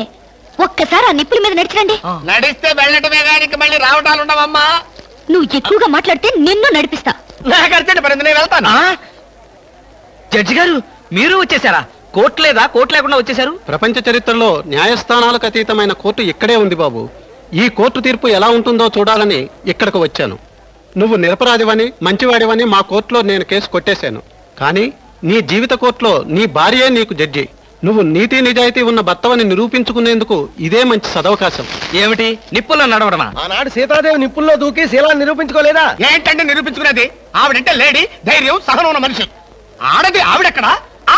ఒక్కసారి ఆ నిప్పుల మీద నడిచిరండి. నడిస్తే వెళ్ళటమే కానీ మళ్ళీ రావటాలు ఉండవమ్మా. నువ్వు ఎక్కువగా మాట్లాడితే నిన్ను నడిపిస్తా. నాకు అర్జెంట్ పడింది, నేను వెళ్తాను. జడ్జి గారు, మీరు వచ్చేసారా? కోర్టు లేదా? కోర్టు లేకుండా వచ్చేసారు? ప్రపంచ చరిత్రలో న్యాయస్థానాలకు అతీతమైన కోర్టు ఇక్కడే ఉంది బాబు. ఈ కోర్టు తీర్పు ఎలా ఉంటుందో చూడాలని ఇక్కడికి వచ్చాను. నువ్వు నిరపరాధివని, మంచివాడివని మా కోర్టులో నేను కేసు కొట్టేశాను. కానీ నీ జీవిత కోర్టులో నీ భార్యే నీకు జడ్జి. నువ్వు నీతి నిజాయితీ ఉన్న భర్తవని నిరూపించుకునేందుకు ఇదే మంచి సదవకాశం. ఏమిటి, నిప్పుల్లో నడవడమా? ఆనాడు సీతాదేవి నిప్పుల్లో దూకి శీలాన్ని నిరూపించుకోలేదా? ఏంటంటే నిరూపించుకునేది? ఆవిడంటే లేడీ, ధైర్యం, సహనం ఉన్న మనిషి. ఆడది ఆవిడెక్కడ,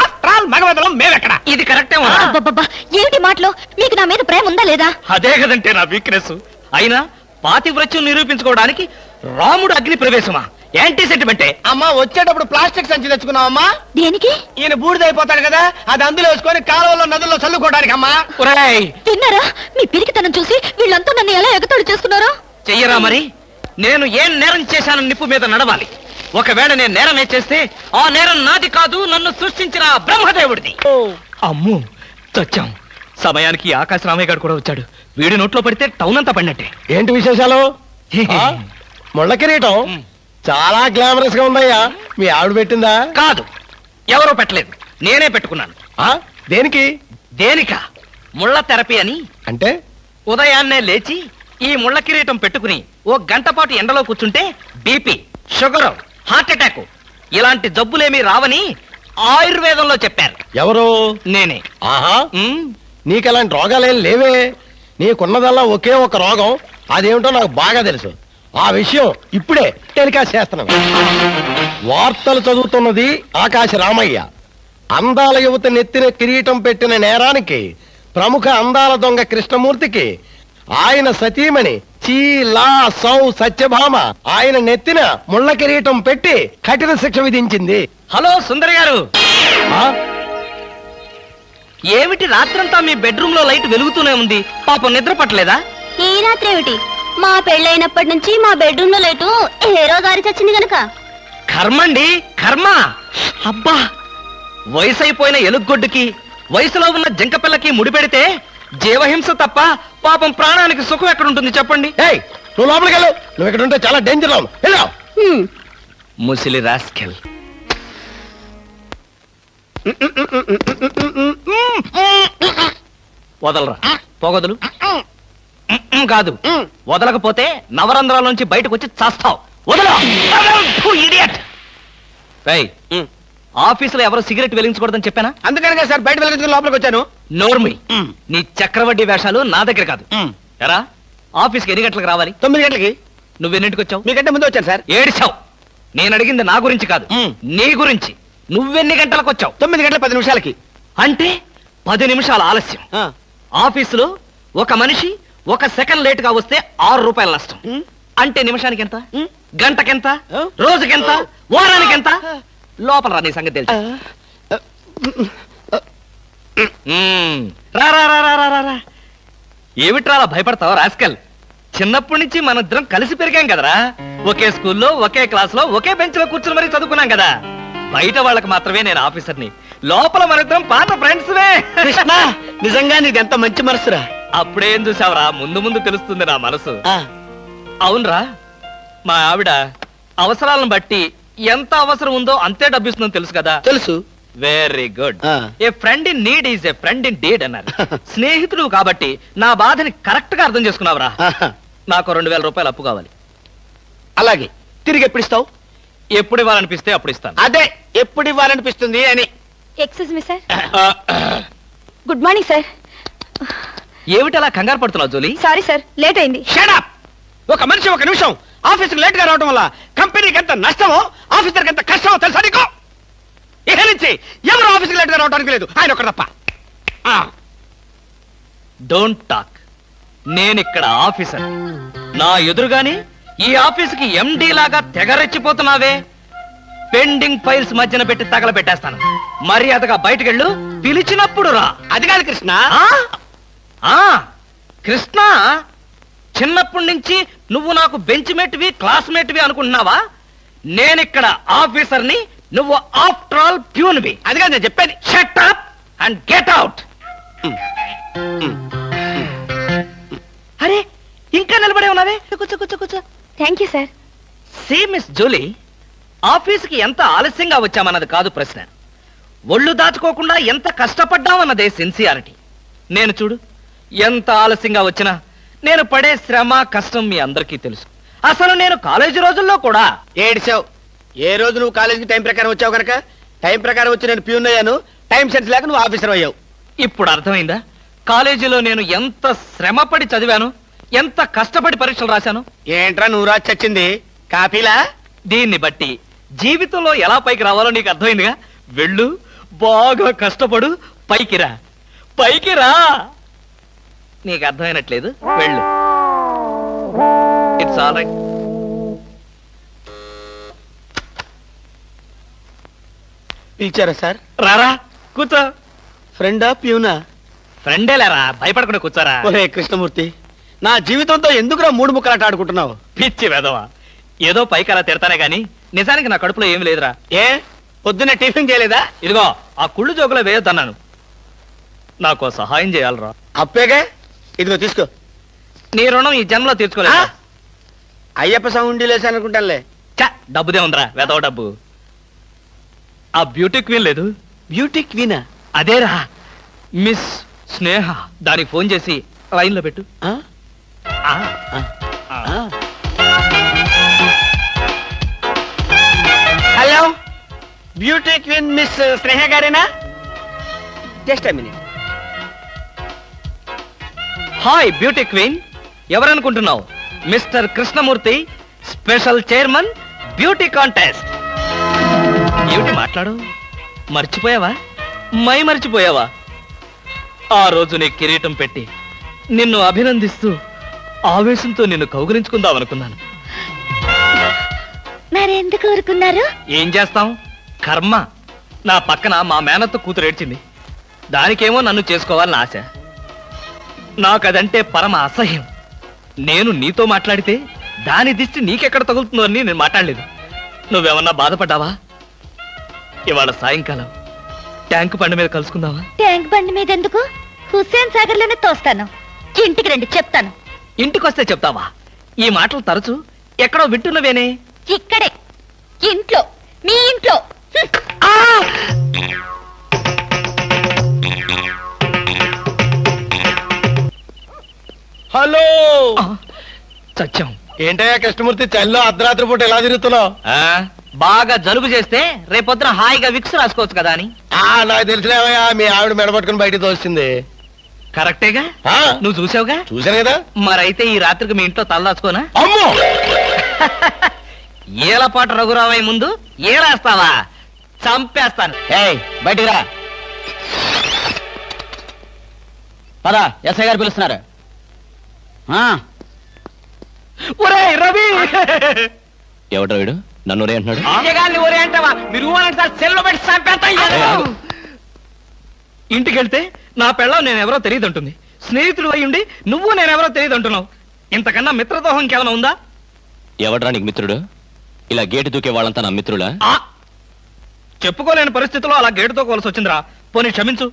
ఆఫ్టర్ ఆల్ మగవదలం మేమెక్కడ? ఇది కరెక్టే. అబ్బబ్బబ్బా, ఏమిటి మాటలు? మీకు నా మీద ప్రేమ ఉందా లేదా? అదే కదంటే నా వీక్నెస్. అయినా పాతివ్రత్యం నిరూపించుకోవడానికి రాముడు అగ్ని ప్రవేశమా? యాంటీ సెంటిమెంటే. అమ్మా, వచ్చేటప్పుడు ప్లాస్టిక్ సంచి తెచ్చుకున్నావమ్మా. దేనికి? ఈయన బూడిదైపోతాడు కదా, అది అందులో వేసుకొని కాలువలో నదుల్లో చల్లుకోవడానికి అమ్మా. విన్నారా? మీ పిరికితనం చూసి వీళ్ళంతా నన్ను ఎలా ఎగతాళి చేస్తున్నారో. చెయ్యరా మరి? నేను ఏం నేరం చేశాను నిప్పు మీద నడవాలి. ఒకవేళ నేను నేరం చేస్తే ఆ నేరం నాది కాదు, నన్ను సృష్టించిన బ్రహ్మదేవుడిది. అమ్ము, చచ్చాం. సమయానికి ఆకాశ రామయ్య గారు కూడా వచ్చాడు. వీడి నోట్లో పడితే టౌన్ అంతా పడినట్టే. ఏంటి విశేషాలు? ముళ్ళ కిరీటం చాలా గ్లామరస్ గా ఉందయ్యా. మీ ఆవిడ పెట్టిందా? కాదు, ఎవరో పెట్టలేదు, నేనే పెట్టుకున్నాను. దేనికి? దేనికా? ముళ్ళ థెరపీ అని. అంటే ఉదయాన్నే లేచి ఈ ముళ్ళ కిరీటం పెట్టుకుని ఓ గంట పాటు ఎండలో కూర్చుంటే బీపీ, షుగర్, హార్ట్ అటాక్ ఇలాంటి జబ్బులేమీ రావని ఆయుర్వేదంలో చెప్పారు. ఎవరు? నేనే. ఆహా, నీకలాంటి రోగాలేం లేవే. నీకున్నదల్లా ఒకే ఒక రోగం, అదేమిటో నాకు బాగా తెలుసు. ఆ విషయం ఇప్పుడే టెలికాస్ట్ చేస్తున్నాను. వార్తలు చదువుతున్నది ఆకాశ రామయ్య. అందాల యువత నెత్తిన కిరీటం పెట్టిన నేరానికి ప్రముఖ అందాల దొంగ కృష్ణమూర్తికి ఆయన సతీమణి చీలా సౌ సత్యభామ ఆయన నెత్తిన ముళ్ళ కిరీటం పెట్టి కఠిన శిక్ష విధించింది. హలో సుందరి గారు, ఏమిటి రాత్రంతా మీ బెడ్రూమ్ లో లైట్ వెలుగుతూనే ఉంది? పాపం నిద్ర పట్టలేదా? ఈ రాత్రి ఏమిటి? మా పెళ్ళైనప్పటి నుంచి మా బెడ్రూమ్ లో లైటు హీరో గారి చచ్చింది గనక. కర్మండి, కర్మ. అబ్బా, వయసు అయిపోయిన ఎలుగొడ్డుకి వయసులో ఉన్న జంకపిల్లకి ముడిపెడితే జీవహింస తప్ప పాపం ప్రాణానికి సుఖం ఎక్కడుంటుంది చెప్పండి? నువ్వు లోపలికి వెళ్ళు. నువ్వు ఇక్కడ ఉంటే చాలా డేంజర్. ముసిలి రాస్కెల్. వదలరా, పొగదులు. కాదు, వదలకపోతే నవరంధ్రాల నుంచి బయటకు వచ్చి చస్తావు. వదల. ఆఫీసులో ఎవరు సిగరెట్ వెలిగించకూడదని చెప్పానా? అందుకనే సార్ బయట వెళ్తున్న లోపలికి వచ్చాను. నోర్మి, నీ చక్రవడ్డీ వేషాలు నా దగ్గర కాదు. ఎరా, ఆఫీస్కి ఎన్ని గంటలకు రావాలి? 9 గంటలకి. నువ్వెన్నింటికి వచ్చావు? మీకంటే ముందు వచ్చాను సార్. ఏడిచావు. నేను అడిగింది నా గురించి కాదు, నీ గురించి. నువ్వెన్ని గంటలకు వచ్చావు? 9 గంటల 10 నిమిషాలకి. అంటే 10 నిమిషాల ఆలస్యం. ఆఫీసులో ఒక మనిషి 1 సెకండ్ లేట్ గా వస్తే 6 రూపాయల నష్టం. అంటే నిమిషానికి ఎంత? గంటకెంత? రోజుకెంత? వారానికి ఎంత? లోపల రా, నీ సంగతి తెలుసు. రా రా రా రా రా రా. ఏమిట్రా అలా భయపడతావు రాస్కల్? చిన్నప్పటి నుంచి మనిద్దరం కలిసి పెరిగాం కదరా. ఒకే స్కూల్లో, ఒకే క్లాస్ లో, ఒకే బెంచ్ లో కూర్చుని మరీ చదువుకున్నాం కదా. బయట వాళ్ళకి మాత్రమే నేను ఆఫీసర్ని, లోపల మనిద్దరం పాత ఫ్రెండ్స్. కృష్ణ, నిజంగా నీది ఎంత మంచి మనసురా. అప్పుడేం చూసావురా, ముందు ముందు తెలుస్తుంది నా మనసు. అవునరా, మా ఆవిడ అవసరాలను బట్టి ఎంత అవసరం ఉందో అంతే డబ్బిస్తుందని తెలుసు కదా. తెలుసు. Very good. A friend in need is a friend indeed అన్నారు. స్నేహితుడు కాబట్టి నా బాధని కరెక్ట్ గా అర్థం చేసుకున్నావురా. నాకు 2000 రూపాయలు అప్పు కావాలి. అలాగే. తిరిగి ఎప్పుడు ఇస్తావు? ఎప్పుడు ఇవ్వాలనిపిస్తే అప్పుడు ఇస్తాను. అదే, ఎప్పుడు ఇవ్వాలనిపిస్తుంది అని. Excuse me sir. Good morning sir. ఏమిటి అలా కంగారు పడుతున్నావు జోలీ? సారీ సార్, లేట్ అయింది. Shut up. ఒక మనిషి 1 నిమిషం ఆఫీసుకు లేట్ గా రావడం వల్ల కంపెనీకి ఎంత నష్టమో, ఆఫీసర్కి ఎంత కష్టమో తెలుసా నీకు? ఇక నుంచి ఎవరు ఆఫీసుకు లేట్ గా రావడానికి లేదు, ఆయన ఒకటి తప్ప. Don't talk. నేనిక్కడ ఆఫీసర్. నా ఎదురుగాని ఈ ఆఫీసుకి ఎండి లాగా తెగరెచ్చిపోతున్నావే. పెండింగ్ ఫైల్స్ మధ్యన పెట్టి తగలబెట్టేస్తాను. మర్యాదగా బయటకెళ్ళు, పిలిచినప్పుడు రా. అది కాదు కృష్ణ. కృష్ణ, చిన్నప్పటి నుంచి నువ్వు నాకు బెంచ్ మేట్వి, క్లాస్మేట్వి అనుకుంటున్నావా? నేనిక్కడ ఆఫీసర్ని, నువ్వు ఆఫ్టర్ ఆల్ ప్యూన్వి. అది కాదు నేను చెప్పేది. Shut up and get out. అరే, ఇంకా నిలబడే ఉన్నావే? కూర్చో కూర్చో కూర్చో. Thank you sir. See miss Julie, ఆఫీసుకి ఎంత ఆలస్యంగా వచ్చామన్నది కాదు ప్రశ్న. ఒళ్ళు దాచుకోకుండా ఎంత కష్టపడ్డామన్నదే సిన్సియారిటీ. నేను చూడు, ఎంత ఆలస్యంగా వచ్చినా నేను పడే శ్రమ, కష్టం మీ అందరికీ తెలుసు. అసలు నేను కాలేజీ రోజుల్లో కూడా ఏడిచావు. ఏ రోజు నువ్వు కాలేజీకి టైం ప్రకారం వచ్చావు కనుక టైం ప్రకారం వచ్చి నేను ప్యూన్ అయ్యాను. టైం సెన్స్ లేక నువ్వు ఆఫీసర్ అయ్యావు. ఇప్పుడు అర్థమైందా కాలేజీలో నేను ఎంత శ్రమపడి చదివాను, ఎంత కష్టపడి పరీక్షలు రాశాను? ఏంట్రా నువ్వు రాసి చచ్చింది? కాపీలా? దీన్ని బట్టి జీవితంలో ఎలా పైకి రావాలో నీకు అర్థమైందిగా. వెళ్ళు, బాగా కష్టపడు, పైకి రా. పైకి రా. నీకు అర్థమైనట్లేదు, వెళ్ళు. It's all right. పిలిచారా సార్? రారా, కూర్చో. ఫ్రెండా ప్యూనా? ఫ్రెండేలేరా, భయపడకుండా కూర్చోరా. ఒరే కృష్ణమూర్తి, నా జీవితంతో ఎందుకురా 3 ముక్కలాట ఆడుకుంటున్నావు? పిచ్చి వెదవా, ఏదో పైకి అలా తిడతానే గాని నిజానికి నా కడుపులో ఏం లేదురా. ఏ పొద్దున్నే టిఫిన్ చేయలేదా? ఇదిగో ఆ కుళ్ళు జోకులో వేయొద్దన్నాను. నాకు సహాయం చేయాలరా. అప్పేగా, ఇదిగో తీసుకో. నీ రుణం ఈ జన్మలో తీర్చుకోలేదు. అయ్యప్ప సౌండి లేసానుకుంటానులే. డబ్బుదే ఉందిరా, వెదవ డబ్బు. ఆ బ్యూటీ క్వీన్ లేదు? బ్యూటీ క్వీనా? అదేరా, మిస్ స్నేహ. దానికి ఫోన్ చేసి లైన్ లో పెట్టు. Hello, beauty queen miss Sneha గారేనా? Just a minute. Hi beauty queen, ఎవరనుకుంటున్నావు? Mister Krishnamurthy, special chairman, beauty contest. ఏమిటి మాట్లాడు? మర్చిపోయావా? మర్చిపోయావా? ఆ రోజు నీ కిరీటం పెట్టి నిన్ను అభినందిస్తూ ఆవేశంతో నిన్ను కౌగిలించుకుందామనుకున్నాను. మరెందుకు కోరుకున్నారు? ఏం చేస్తాం, కర్మ. నా పక్కన మా మేనత్త కూతురు ఏడ్చింది. దానికేమో నన్ను చేసుకోవాలని ఆశ. నాకదంటే పరమ అసహ్యం. నేను నీతో మాట్లాడితే దాని దిష్టి నీకెక్కడ తగులుతుందో అని నేను మాట్లాడలేదు. నువ్వేమన్నా బాధపడ్డావా? ఇవాళ సాయంకాలం ట్యాంకు బండి మీద కలుసుకుందావా? ట్యాంక్ బండి మీద ఎందుకు? హుస్సేన్ సాగర్ లోనే తోస్తాను. ఇంటికి రండి, చెప్తాను. ఇంటికొస్తే చెప్తావా? ఈ మాటలు తరచు ఎక్కడో వింటున్నవేనే. ఇక్కడే, ఇంట్లో, మీ ఇంట్లో. హలో, చచ్చాం. ఏంటయ్యా కృష్ణమూర్తి, చల్లో అర్ధరాత్రి పూట ఎలా తిరుగుతున్నావు? బాగా జలుబు చేస్తే రేపొద్దున హాయిగా విక్స్ రాసుకోవచ్చు కదా అని. నాకు తెలిసినవయ్యా, మీ ఆవిడ మెడపట్టుకుని బయటికి తోస్తుంది. కరెక్టేగా, ఆ, నువ్వు చూసావుగా. చూశాను కదా. మరైతే ఈ రాత్రికి మీ ఇంట్లో తలదాచుకోనా? అమ్మో, ఏలపాట రఘురావయ్య ముందు ఏలేస్తావా? చంపేస్తాను. బయటికి రా. పదా, ఎస్ఐ గారు పిలుస్తున్నారు. ఒరే రవి, ఎవడ్రా వీడు నన్ను ఒరే అంటున్నాడు? ఒరే అంటావా? మీరు సెల్లో పెట్టి చంపేస్తా. ఇంటికి వెళ్తే నా పెళ్ళం నేనెవరో తెలియదు అంటుంది. స్నేహితుడు అయ్యుండి నువ్వు నేనెవరో తెలియదు అంటున్నావు. ఇంతకన్నా మిత్రదోహం ఇంకేమైనా ఉందా? ఎవడ్రా నీకు మిత్రుడు? ఇలా గేటు దూకే వాళ్ళంతా నా మిత్రులా? చెప్పుకోలేని పరిస్థితిలో అలా గేటుతో కోల్సి వచ్చిందిరా. పోనీ క్షమించు.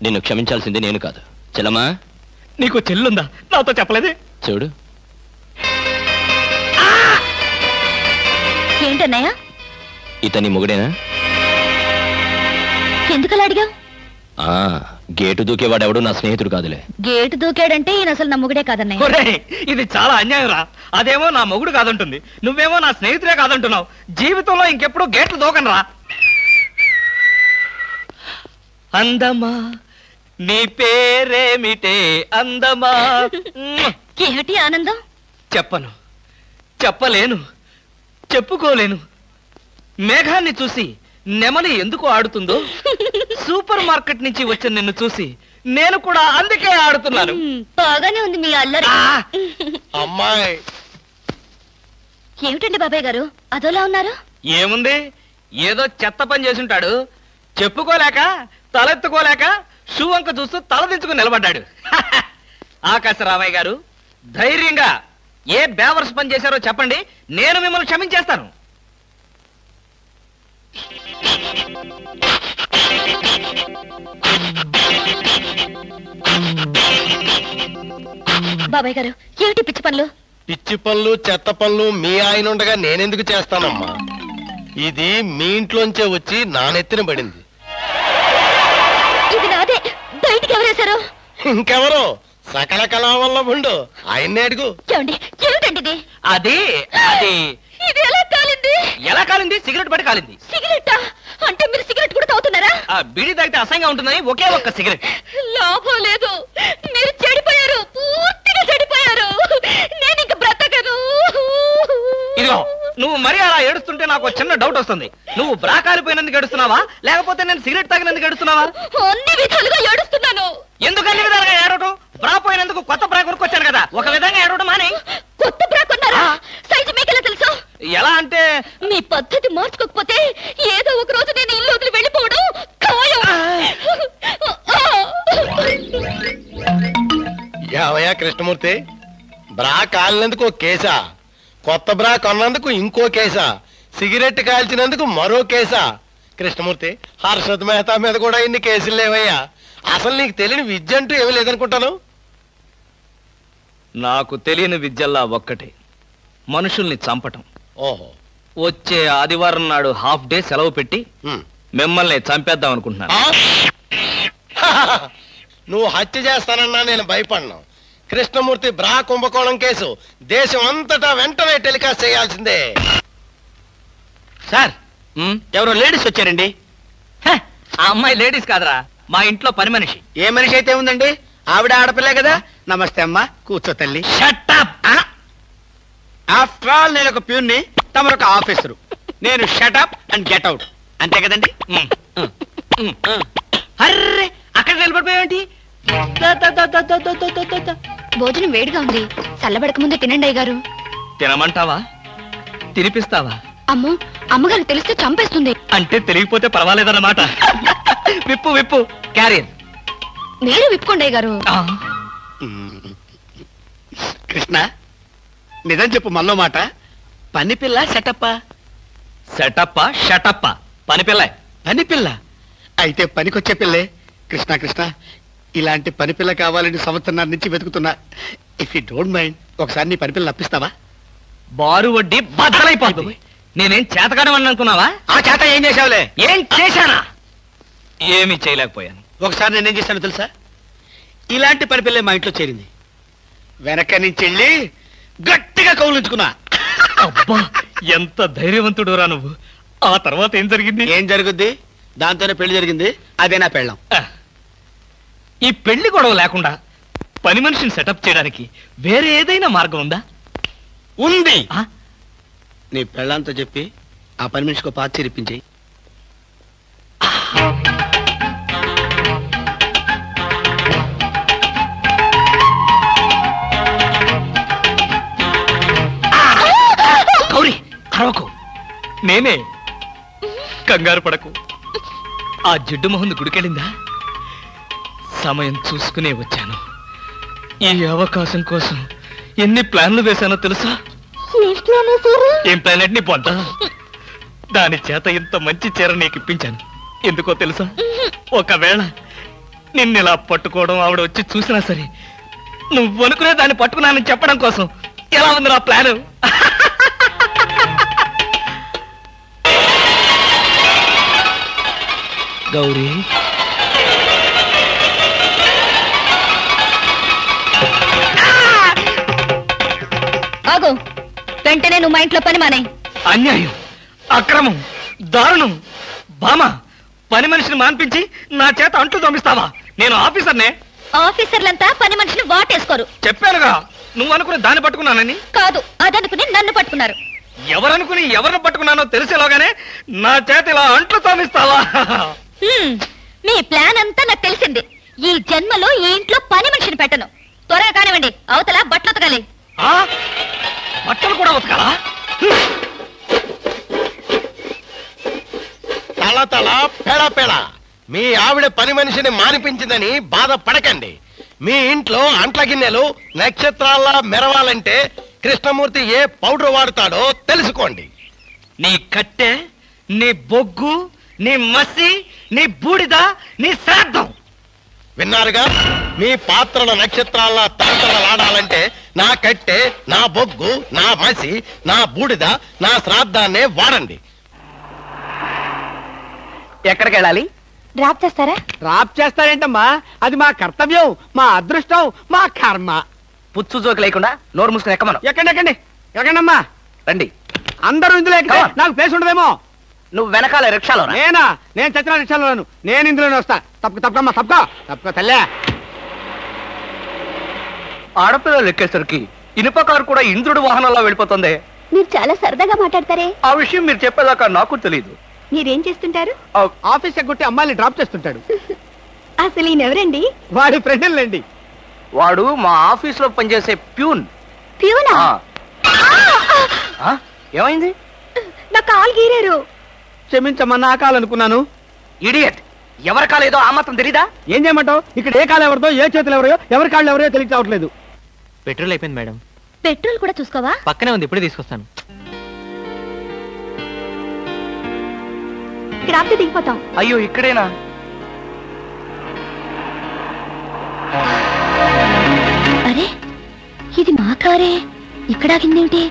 నిన్ను క్షమించాల్సింది నేను కాదు. చెల్లమ్మా, నీకు చెల్లుందా? నాతో చెప్పలేదే. చూడు, ఏంటన్నయ్య? ఇతని మొగుడేనా? ఎందుకలా అడిగావు? గేటు దూకేవాడెవడు నా స్నేహితుడు కాదులే. గేటు దూకాడంటే ఈయన అసలు నా మొగుడే కాదన్నయ్య. ఇది చాలా అన్యాయం రా. అదేమో నా మొగుడు కాదంటుంది, నువ్వేమో నా స్నేహితుడే కాదంటున్నావు. జీవితంలో ఇంకెప్పుడు గేట్లు దూకనరా. అందమా నీ పేరేమిటే అందమా? ఏమిటి ఆనందం? చెప్పను, చెప్పలేను, చెప్పుకోలేను. మేఘాన్ని చూసి నెమలి ఎందుకు ఆడుతుందో, సూపర్ మార్కెట్ నుంచి వచ్చిన నిన్ను చూసి నేను కూడా అందుకే ఆడుతున్నాను. బాగానే ఉంది మీ అల్లరి. అమ్మాయి. ఏమిటండి బాబాయ్ గారు అదోలా ఉన్నారు? ఏముంది, ఏదో చెత్త పని చేసుంటాడు. చెప్పుకోలేక తలెత్తుకోలేక షూ వంక చూస్తూ తలదించుకుని నిలబడ్డాడు. ఆకాశరామయ్య గారు, ధైర్యంగా ఏ బేవర్స్ పని చేశారో చెప్పండి, నేను మిమ్మల్ని క్షమించేస్తాను. బాబాయ్ గారు ఏమిటి పిచ్చి పనులు? పిచ్చి పనులు చెత్త పనులు మీ ఆయన ఉండగా నేనెందుకు చేస్తానమ్మా? ఇది మీ ఇంట్లోంచే వచ్చి నా నెత్తిన పడింది. ఇది నాదే. బయటికి ఎవరేశారు? ఇంకెవరో సకల కళావల్లభుండు, ఆయన్నే అడుగు. ఏమండి, ఏమిటండి ఇది? అది అది ఇది ఎలా కాలింది? ఎలా కాలింది? సిగరెట్ పడి కాలింది. సిగరెట్టా? అంటే మీరు సిగరెట్ కూడా తాగుతున్నారా? ఆ బీడీ తాగితే అసహ్యంగా ఉంటుందని ఒకే ఒక్క సిగరెట్. లాభం లేదు, మీరు చెడిపోయారు, పూర్తిగా చెడిపోయారు. నేను ఇంక బ్రతకను. ఇదిగో, నువ్వు మరీ అలా ఏడుస్తుంటే నాకు చిన్న డౌట్ వస్తుంది. నువ్వు బ్రా కాలిపోయినందుకు ఏడుస్తున్నావా, లేకపోతే నేను సిగరెట్ తాగినందుకు ఏడుస్తున్నావా? అన్ని విధాలుగా ఏడుస్తున్నాను. ఎందుకు అన్ని విధాలుగా ఏడవటం? బ్రా పోయినందుకు కొత్త బ్రా కొనుక్కొచ్చాను కదా, ఒక విధంగా ఏడవడం మాని. కొత్త బ్రా కొన్నారా? సైజు మీకెలా తెలుసు? ఎలా అంటే, మీ పద్ధతి మార్చుకోకపోతే ఏదో ఒక రోజు నేను ఇల్లు వదిలి వెళ్ళిపోవడం ఖాయం. యావయ్యా కృష్ణమూర్తి, బ్రా కాలినందుకు ఒక కేసా, కొత్త బ్రా కొన్నందుకు ఇంకో కేసా, సిగరెట్ కాల్చినందుకు మరో కేసా? కృష్ణమూర్తి, హర్షద్ మెహతా మీద కూడా ఇన్ని కేసులు లేవయ్యా. అసలు నీకు తెలియని విద్య అంటూ ఏమీ లేదనుకుంటాను. నాకు తెలియని విద్యల్లా ఒక్కటే, మనుషుల్ని చంపటం. ఓహో, వచ్చే ఆదివారం నాడు హాఫ్ డే సెలవు పెట్టి మిమ్మల్ని చంపేద్దాం అనుకుంటున్నాను. నువ్వు హత్య చేస్తానన్నా నేను భయపడ్ను. కృష్ణమూర్తి బ్రా కుంభకోణం కేసు దేశం అంతటా వెంటనే టెలికాస్ట్ చేయాల్సిందే. సార్, ఎవరో లేడీస్ వచ్చారండి. ఆ అమ్మాయి లేడీస్ కాదరా, మా ఇంట్లో పని మనిషి. ఏ మనిషి అయితే ఉందండి, ఆవిడ ఆడపిల్లే కదా. నమస్తే అమ్మా, కూర్చో తల్లి. ఆఫ్టర్ ఆల్ నేను ఒక ప్యూన్ని, తమరొక ఆఫీసరు. నేను షటప్ అండ్ గెట్ అవుట్, అంతే కదండి. అర్రే, అక్కడ నిలబడిపోయావేంటి? భోజనం వేడిగా ఉంది, చల్లబడక ముందే తినండి అయ్యగారు. తినమంటావా? తినిపిస్తావా? అమ్మో, అమ్మగారు తెలిస్తే చంపేస్తుంది. అంటే తెలియకపోతే పర్వాలేదన్నమాట. విప్పు విప్పు, క్యారియర్. మీరు విప్పుకోండి అయ్యగారు. కృష్ణ, నిజం చెప్పు, మనలో మాట. పని పిల్ల సెటప్ప? సెటప్ప షటప్ప, పని పిల్ల. పని పిల్ల అయితే పనికొచ్చే పిల్లే. కృష్ణ కృష్ణ, ఇలాంటి పని పిల్ల కావాలని సంవత్సరం నుంచి వెతుకుతున్నా. ఇఫ్ యూ డోంట్ మైండ్, ఒకసారి నీ పని పిల్ల అప్పిస్తావా? బారు వడ్డీ బద్దలైపోతుంది. నేనేం చేతకాడమని అనుకున్నావా? ఆ చేత ఏం చేసావులే? ఏం చేశానా? ఏమీ చేయలేకపోయాను. ఒకసారి నేనేం చేశాను తెలుసా? ఇలాంటి పని పిల్లే మా ఇంట్లో చేరింది. వెనక నుంచి వెళ్ళి గట్టిగా కౌలించుకున్నా. అబ్బా, ఎంత ధైర్యవంతుడు రా నువ్వు. ఆ తర్వాత ఏం జరిగింది? ఏం జరుగుద్ది? దాంతోనే పెళ్లి జరిగింది. అదే నా పెళ్ళం. ఈ పెళ్లి గొడవ లేకుండా పని మనిషిని సెటప్ చేయడానికి వేరే ఏదైనా మార్గం ఉందా? ఉంది. నీ పెళ్ళంతో చెప్పి ఆ పని మనిషికి పాత చిరిపించి. గౌరీ అరవకు, నేనే. కంగారు పడకు. ఆ జిడ్డు మొహంది గుడికెళ్ళిందా? సమయం చూసుకునే వచ్చాను. ఈ అవకాశం కోసం ఎన్ని ప్లాన్లు వేశానో తెలుసా? ఏం ప్లాన్ అంటే నీ పొంత? దాని చేత ఇంత మంచి చీర నీకు ఇప్పించాను. ఎందుకో తెలుసా? ఒకవేళ నిన్నెలా పట్టుకోవడం ఆవిడ వచ్చి చూసినా సరే నువ్వు అనుకునే దాన్ని పట్టుకున్నానని చెప్పడం కోసం. ఎలా ఉంది నా ప్లాను? గౌరీ, ఆగు. వెంటనే నువ్వు మా ఇంట్లో పని మానే. అన్యాయం, అక్రమం, దారుణం. బామా, పని మనిషిని మాన్పించి నా చేత అంట్లు తోమిస్తావా? నేను ఆఫీసర్నే. ఆఫీసర్లంతా పని మనిషిని వాటేసుకోరు. చెప్పానుగా, నువ్వు అనుకుని దాన్ని పట్టుకున్నానని. కాదు, అదనుకుని నన్ను పట్టుకున్నారు. ఎవరనుకుని ఎవరిని పట్టుకున్నానో తెలిసేలాగానే నా చేత ఇలా అంట్లు తోమిస్తావా? మీ ప్లాన్ అంతా నాకు తెలిసింది. ఈ జన్మలో ఈ ఇంట్లో పని మనిషిని పెట్టను. త్వరగా కానివ్వండి, అవతల బట్టలు ఉతకాలి. బట్టలు కూడా ఉతకాలా? తల తల పెడ పెడ. మీ ఆవిడ పని మనిషిని మానిపించిందని బాధపడకండి. మీ ఇంట్లో అంట్ల గిన్నెలు నక్షత్రాల్లా మెరవాలంటే కృష్ణమూర్తి ఏ పౌడర్ వాడతాడో తెలుసుకోండి. నీ కట్టె, నీ బొగ్గు, నీ మసి, నీ బూడిద, నీ శ్రాద్ధం. విన్నారుగా? మీ పాత్రల నక్షత్రాల్లా తలతలలాడాలంటే నా కట్టె, నా బొగ్గు, నా మసి, నా బూడిద, నా శ్రాద్ధాన్నే వాడండి. ఎక్కడికి వెళ్ళాలి? డ్రాప్ చేస్తారా? డ్రాప్ చేస్తారేంటమ్మా? అది మా కర్తవ్యం, మా అదృష్టం, మా కర్మ. పుచ్చు జోకి లేకుండా నోరు మూసుకుని ఎక్కమను. ఎక్కండి ఎక్కండమ్మా. రండి. అందరూ ఇందులో ఎక్కితే నాకు ప్లేస్ ఉండదేమో. నువ్వు వెనకాల రిక్షాలో రా. నేనా? నేను చచ్చిన రిక్షాలోను. నేను ఇందులోనే వస్తా. తప్పకమ్మా, తప్పక తల్లే. ఆడపిల్లలు ఎక్కేసరికి ఇనుప కారు కూడా ఇంద్రుడు వాహనంలో వెళ్ళిపోతుంది. మీరు చాలా సరదాగా మాట్లాడతారే. ఆ విషయం మీరు చెప్పేదాకా నాకు తెలియదు. మీరేం చేస్తుంటారు? ఆఫీస్ ఎగ్గొట్టి అమ్మాయిని డ్రాప్ చేస్తుంటాడు. అసలు ఈయనెవరండి? వాడి ఫ్రెండ్లండి. వాడు మా ఆఫీస్ లో పనిచేసే ప్యూన్. ప్యూనా? ఏమైంది? నా కాలు గీరారు. క్షమించమ్మా, నా కాలనుకున్నాను. ఇడియట్, ఎవరి కాలేదో ఆ మాత్రం తెలీదా? ఏం చేయమంటావు? ఇక్కడ ఏ కాలు ఎవరిదో, ఏ చేతులు ఎవరో, ఎవరి కాళ్ళు ఎవరో తెలియక రావట్లేదు. పెట్రోల్ అయిపోయింది మేడం. పెట్రోల్ కూడా చూసుకోవా? పక్కనే ఉంది, ఇప్పుడే తీసుకొస్తాను. ఇక్కడ ఆపితే దిగిపోతాం. అయ్యో, ఇక్కడేనా? అరే, ఇది మా కారే. ఇక్కడ ఆగిందేమిటి?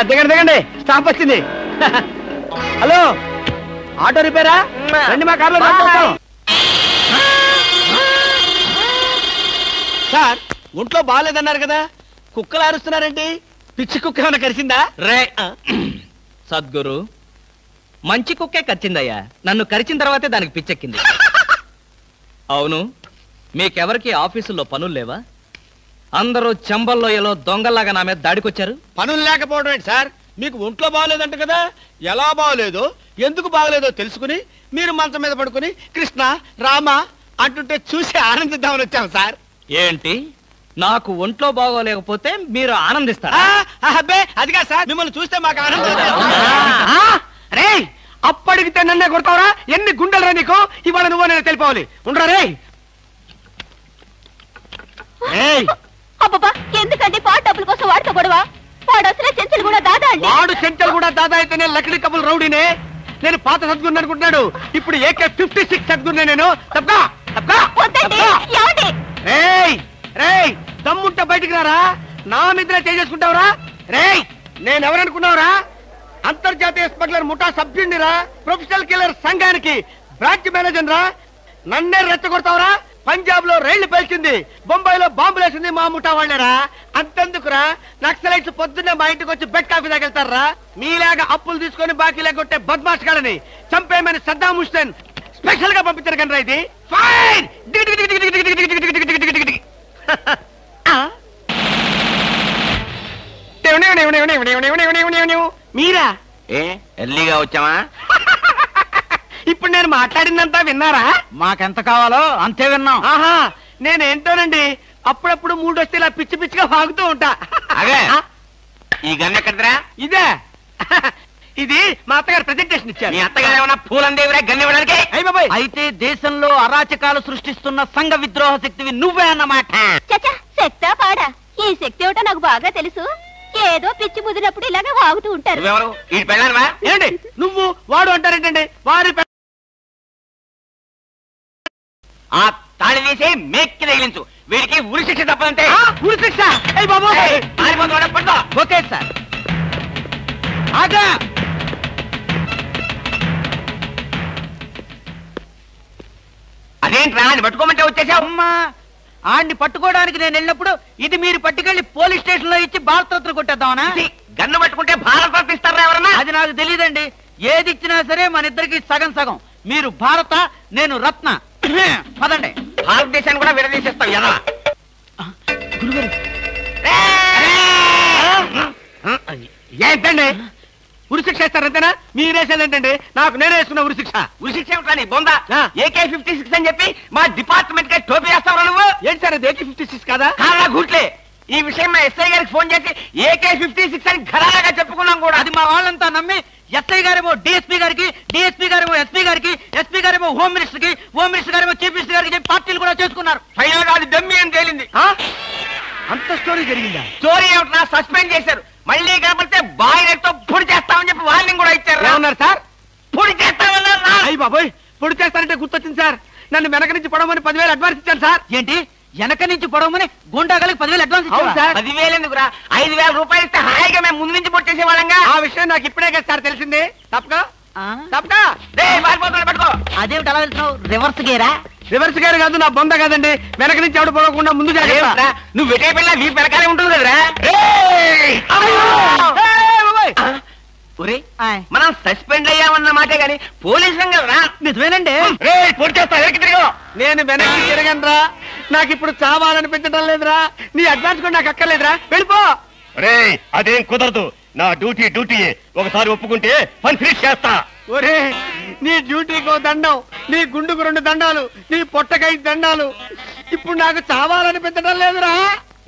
దిగండి, స్టాప్ వచ్చింది. హలో, ఆటో రిపేరా? రండి, మా కార్లో సార్. ఒంట్లో బాగాలేదన్నారు కదా, కుక్కలు అరుస్తున్నారేంటి? పిచ్చి కుక్క ఏమైనా కరిచిందా? రే సద్గురు, మంచి కుక్కే కరిచిందయ్యా. నన్ను కరిచిన తర్వాతే దానికి పిచ్చెక్కింది. అవును, మీకెవరికి ఆఫీసుల్లో పనులు లేవా? అందరూ చెంబల్లోయలో దొంగల్లాగా నా మీద దాడికొచ్చారు. పనులు లేకపోవడం ఏంటి సార్? మీకు ఒంట్లో బాగలేదంట కదా. ఎలా బాగలేదో, ఎందుకు బాగలేదో తెలుసుకుని మీరు మంచం మీద పడుకుని కృష్ణ రామ అంటుంటే చూసి ఆనందిద్దామని వచ్చాం సార్. ఏంటి, నాకు ఒంట్లో బాగోలేకపోతే మీరు ఆనందిస్తారా? అబ్బే, అదిగా సార్, మిమ్మల్ని చూస్తే మాకు ఆనందం. రే, అప్పడిగితే నన్నే కొడతావరా? ఎన్ని గుండెలరా నీకు? ఇవాళ నువ్వు నేను తెలిపోవాలి. ఉండరా రే. అబ్బబ్బా, ఎందుకండి పాట డబ్బుల కోసం వాడితో గొడవ? వాడు అసలే చెంచలు కూడా దాదా అండి. వాడు చెంచలు కూడా దాదా అయితేనే లక్డీ కబుల్ రౌడీనే. నేను పాత సద్గురు అనుకుంటున్నాడు. ఇప్పుడు AK-56 సద్గురునే నేను. రేయ్, దమ్ముంటే బయటికి రారా. నా మీద చేసుకుంటావురా? రేయ్, నేనెవరనుకున్నావురా? అంతర్జాతీయ స్మగ్లర్ ముఠా సభ్యుడిరా. ప్రొఫెషనల్ కిల్లర్ సంఘానికి బ్రాంచ్ మేనేజర్ రా. నన్నే రెచ్చగొడతావురా? పంజాబ్ లో రైళ్లు పేల్చింది, బొంబాయిలో బాంబులు వేసింది మా ముఠా వాళ్ళరా. అంతెందుకురా, నక్సలైట్స్ పొద్దున్నే మా ఇంటికి వచ్చి బెడ్ కాఫీ తాగెళ్తారా. మీలాగా అప్పులు తీసుకొని బాకీ లేకొట్టే బద్మాష్ గాలని చంపేయమని సద్దాం హుస్సేన్ స్పెషల్ గా పంపించారు కనరా. ఇది ఫైన్. మీరా? ఎర్లీగా వచ్చామా? ఇప్పుడు నేను మాట్లాడిందంతా విన్నారా? మాకెంత కావాలో అంతే విన్నాం. ఆహా, నేనేంటోనండి అప్పుడప్పుడు మూడు వస్తే ఇలా పిచ్చి పిచ్చిగా వాగుతూ ఉంటా. అదే ఈ గన్ ఎక్కడరా? ఇదే. ఇది మా అత్తగారు ప్రెజెంటేషన్ ఇచ్చారు. మీ అత్తగారు ఏమన్నా పూలందేవిరా గన్ ఇవ్వడానికి? అయ్య బాబాయ్, అయితే దేశంలో అరాచకాలు సృష్టిస్తున్న సంఘ విద్రోహ శక్తివి నువ్వే అన్నమాట. చచ్చా, శక్తా పాడా? ఈ శక్తి ఏమిటో నాకు బాగా తెలుసు. ఏదో పిచ్చి ముదిరినప్పుడు ఇలాగే వాగుతూ ఉంటారు. నువ్వెవరు? ఈ పెళ్ళానువా? ఏంటి నువ్వు వాడు అంటారేంటండి? వారి ఆ తాళి తీసి మేక్కి తగిలించు. వీడికి ఉరి శిక్ష తప్పదంటే. ఉరి శిక్ష? అయ్య బాబు, పట్టుకో. Okay sir. ఆగా. అదేంట్రా అది పట్టుకోమంటే వచ్చేసావు? అమ్మా, ఆడిని పట్టుకోవడానికి నేను వెళ్ళినప్పుడు ఇది మీరు పట్టుకెళ్లి పోలీస్ స్టేషన్ లో ఇచ్చి భారతరత్న కొట్టేద్దామనా? గన్ను పట్టుకుంటే భారత ఇస్తారా ఎవరన్నా? అది నాకు తెలియదండి. ఏది ఇచ్చినా సరే మన ఇద్దరికి సగం సగం. మీరు భారత, నేను రత్న. పదండి. భారతదేశాన్ని కూడా విడదీసేస్తావు ఎలా? ఏంటండి ఉరిశిక్ష ఇస్తారంతేనా? మీరేసేదేంటండి? నాకు నేనే వేసుకున్న ఉరిశిక్ష. ఉరిశిక్ష ఏమిట్రా నీ బొంద? AK-56 అని చెప్పి మా డిపార్ట్మెంట్ కి టోపీ వేస్తావు నువ్వు. ఏంటి సార్ అది AK-56 కాదా? కాదా గుట్లే. ఈ విషయం మా ఎస్ఐ గారికి ఫోన్ చేసి AK-56 అని ఘరాగా చెప్పుకున్నాం కూడా. అది మా వాళ్ళంతా నమ్మి ఎస్ఐ గారేమో డిఎస్పీ గారికి, డిఎస్పీ గారేమో ఎస్పీ గారికి, ఎస్పీ గారేమో హోమ్ మినిస్టర్ కి, హోమ్ మినిస్టర్ గారేమో చీఫ్ మినిస్టర్ గారికి చెప్పి పార్టీలు కూడా చేసుకున్నారు. ఫైనల్ గా అది దమ్మి అని తేలింది. అంత స్టోరీ జరిగిందా? స్టోరీ ఏమిటా? సస్పెండ్ చేశారు. మళ్ళీ కనపడితే బాయిలతో పొడి చేస్తామని చెప్పి వార్నింగ్ కూడా ఇచ్చారు. ఏమన్నారు సార్? పొడి చేస్తామన్నారు. అయ్యి బాబోయ్, పొడి చేస్తానంటే గుర్తొచ్చింది సార్. నన్ను వెనక నుంచి పడమని 10,000 అడ్వాన్స్ ఇచ్చాను సార్. ఏంటి వెనక నుంచి పడమని గుండాగలకి 10,000 అడ్వాన్స్ ఇచ్చాను సార్. 10,000 ఎందుకురా? 5,000 రూపాయలు ఇస్తే హాయిగా మేము ముందు నుంచి పొట్టేసే వాళ్ళంగా. ఆ విషయం నాకు ఇప్పుడే కదా సార్ తెలిసింది. తప్పగా తప్పగా పట్టుకో. అదేమిటి అలా వెళ్తున్నావు? రివర్స్ గేరా? రివర్స్ గేర్ కాదు, నా బొంద కాదండి. వెనక నుంచి ఎవడు పడకుండా ముందు జాగ్రత్త. నువ్వు వెటే పిల్ల వీ వెనకాలే ఉంటుంది కదరా. మనం సస్పెండ్ అయ్యామన్న మాటే గాని పోలీసు రా. నిజమేనండి. పొడి చేస్తా. వెనక్కి తిరిగి. నేను వెనక్కి తిరగనరా. నాకు ఇప్పుడు చావాలనిపించడం లేదురా. నీ అడ్వాన్స్ కూడా నాకు అక్కర్లేదురా. వెళ్ళిపో. అదేం కుదరదు. నా డ్యూటీ ఒకసారి ఒప్పుకుంటే పని ఫినిష్ చేస్తా. ఒరే, నీ డ్యూటీకో దండం, నీ గుండుకు 2 దండాలు, నీ పొట్టకై దండాలు. ఇప్పుడు నాకు చావాలనిపించడం లేదురా.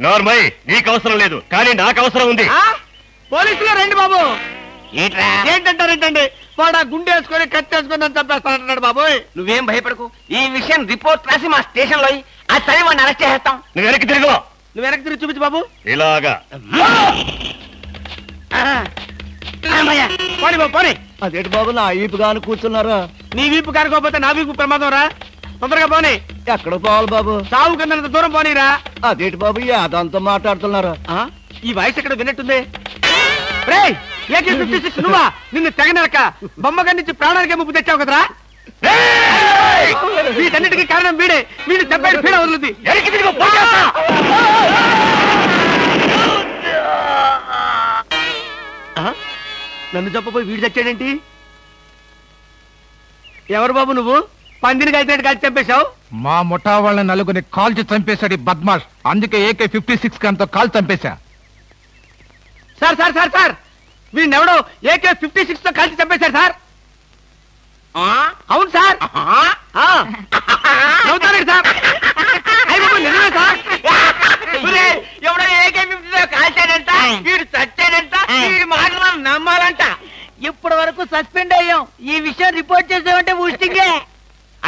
నార్మల్ నీకు అవసరం లేదు, కానీ నాకు అవసరం ఉంది. పోలీసులు రండి బాబు. ఏంట్రా? ఏంటంటారేంటండి? వాడు ఆ గుండె వేసుకొని కత్తి వేసుకొని నన్ను చంపేస్తానంటున్నాడు బాబోయ్. నువ్వేం భయపడకు. ఈ విషయం రిపోర్ట్ రాసి మా స్టేషన్ లో ఆ చదివి వాడిని అరెస్ట్ చేస్తాం. నువ్వు వెనక్కి తిరుగు. నువ్వు వెనక్కి తిరిగి చూపించు బాబు. ఇలాగా పోనీ బాబు, పోనీ. అదేంటి బాబు నా ఈపు గాని కూర్చున్నారా? నీ వీపు కారుకోపోతే నా వీపు ప్రమాదం రా. తొందరగా పోనీ. ఎక్కడ పోవాలి బాబు? సాగు కింద దూరం పోనీరా. అదేంటి బాబు అదంతా మాట్లాడుతున్నారా? ఈ వాయిస్ ఎక్కడ విన్నట్టుంది. రేయ్, AK-56 నువ్వా? నిన్ను తెగనరక బొమ్మగారి నుంచి ప్రాణానికే ముప్పు తెచ్చావు కదరా. వీటన్నిటికీ కారణం వీడే. వీడు దెబ్బడి పీడ వదులుద్ది. నన్ను చెప్పబోయి వీడు చచ్చాడేంటి? ఎవరు బాబు నువ్వు? పందిని కలిసినట్టు కలిసి చంపేశావు. మా ముఠా వాళ్ళని నలుగురిని కాల్చి చంపేశాడు ఈ బద్మాష్. అందుకే AK-56 గన్తో కాల్ చంపేశా. సార్ సార్ సార్ సార్, వీడిని ఎవడో AK-56 తో కలిసి చంపేశారు సార్. అవును సార్. అవుతానండి సార్. నిజమే సార్. ఎవడో AK-56 కాల్చాడంట, వీడు చచ్చాడంట, వీడి మాటలు మనం నమ్మాలంట. ఇప్పటి వరకు సస్పెండ్ అయ్యాం. ఈ విషయం రిపోర్ట్ చేసామంటే ఊస్టింగే.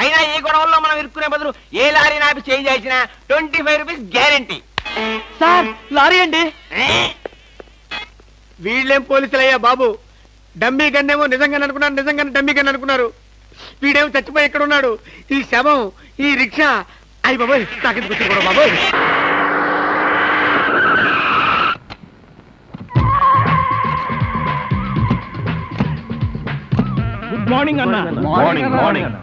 అయినా ఈ గొడవల్లో మనం ఇరుక్కునే బదులు ఏ లారీ నాపి చేంజ్ చేసినా 25 రూపీస్ గ్యారెంటీ. సార్ లారీ అండి. వీళ్ళేం పోలీసులయ్యా బాబు. డమ్మీ గన్నేమో నిజంగానే అనుకున్నారు, నిజంగానే డమ్మీ గన్ అనుకున్నారు. వీడేమో చచ్చిపోయి ఎక్కడ ఉన్నాడు? ఈ శవం, ఈ రిక్షా. అయ్యి బాబోయ్, నాకెందుకు వచ్చింది కూడా బాబోయ్. గుడ్ మార్నింగ్ అన్న. మార్నింగ్.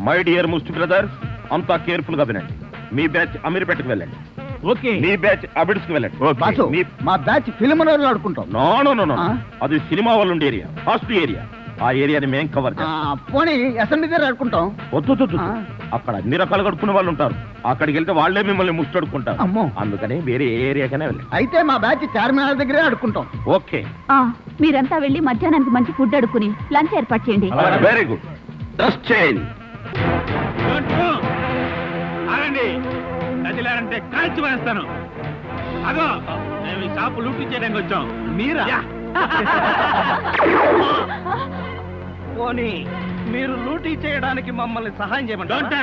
మై డియర్ ముస్టి బ్రదర్, అంతా కేర్ఫుల్ గా వినండి. మీ బ్యాచ్ అమీర్పేటకు వెళ్ళండి. ఓకే. మీ బ్యాచ్ అబిడ్స్కి వెళ్ళండి. బాసు, మా బ్యాచ్ ఫిల్మ్ ఆడుకుంటాం. నో నో నో నో, అది సినిమా వాళ్ళు ఉండే ఏరియా, ఫాస్ట్ ఏరియా. ఆ ఏరియాని మేం కవర్ చేస్తాం. పోనీ అసెంబ్లీ దగ్గర ఆడుకుంటాం. వద్దు, అక్కడ అన్ని రకాలుగా అడుక్కునే వాళ్ళు ఉంటారు. అక్కడికి వెళ్తే వాళ్ళే మిమ్మల్ని ముష్టడుకుంటారు. అమ్మో. అందుకని వేరే ఏరియాకనే వెళ్ళండి. అయితే మా బ్యాచ్ చార్మినార్ దగ్గరే ఆడుకుంటాం. ఓకే, మీరంతా వెళ్ళి మధ్యాహ్నానికి మంచి ఫుడ్ అడుక్కుని లంచ్ ఏర్పాటు చేయండి. Very good. Dress change. ఆగండి, కదిలారంటే కాల్చి వేస్తాను. అదో మేము ఈ షాపు లూటీ చేయడానికి వచ్చాం. మీరా? పోనీ మీరు లూటీ చేయడానికి మమ్మల్ని సహాయం చేయమంటారా?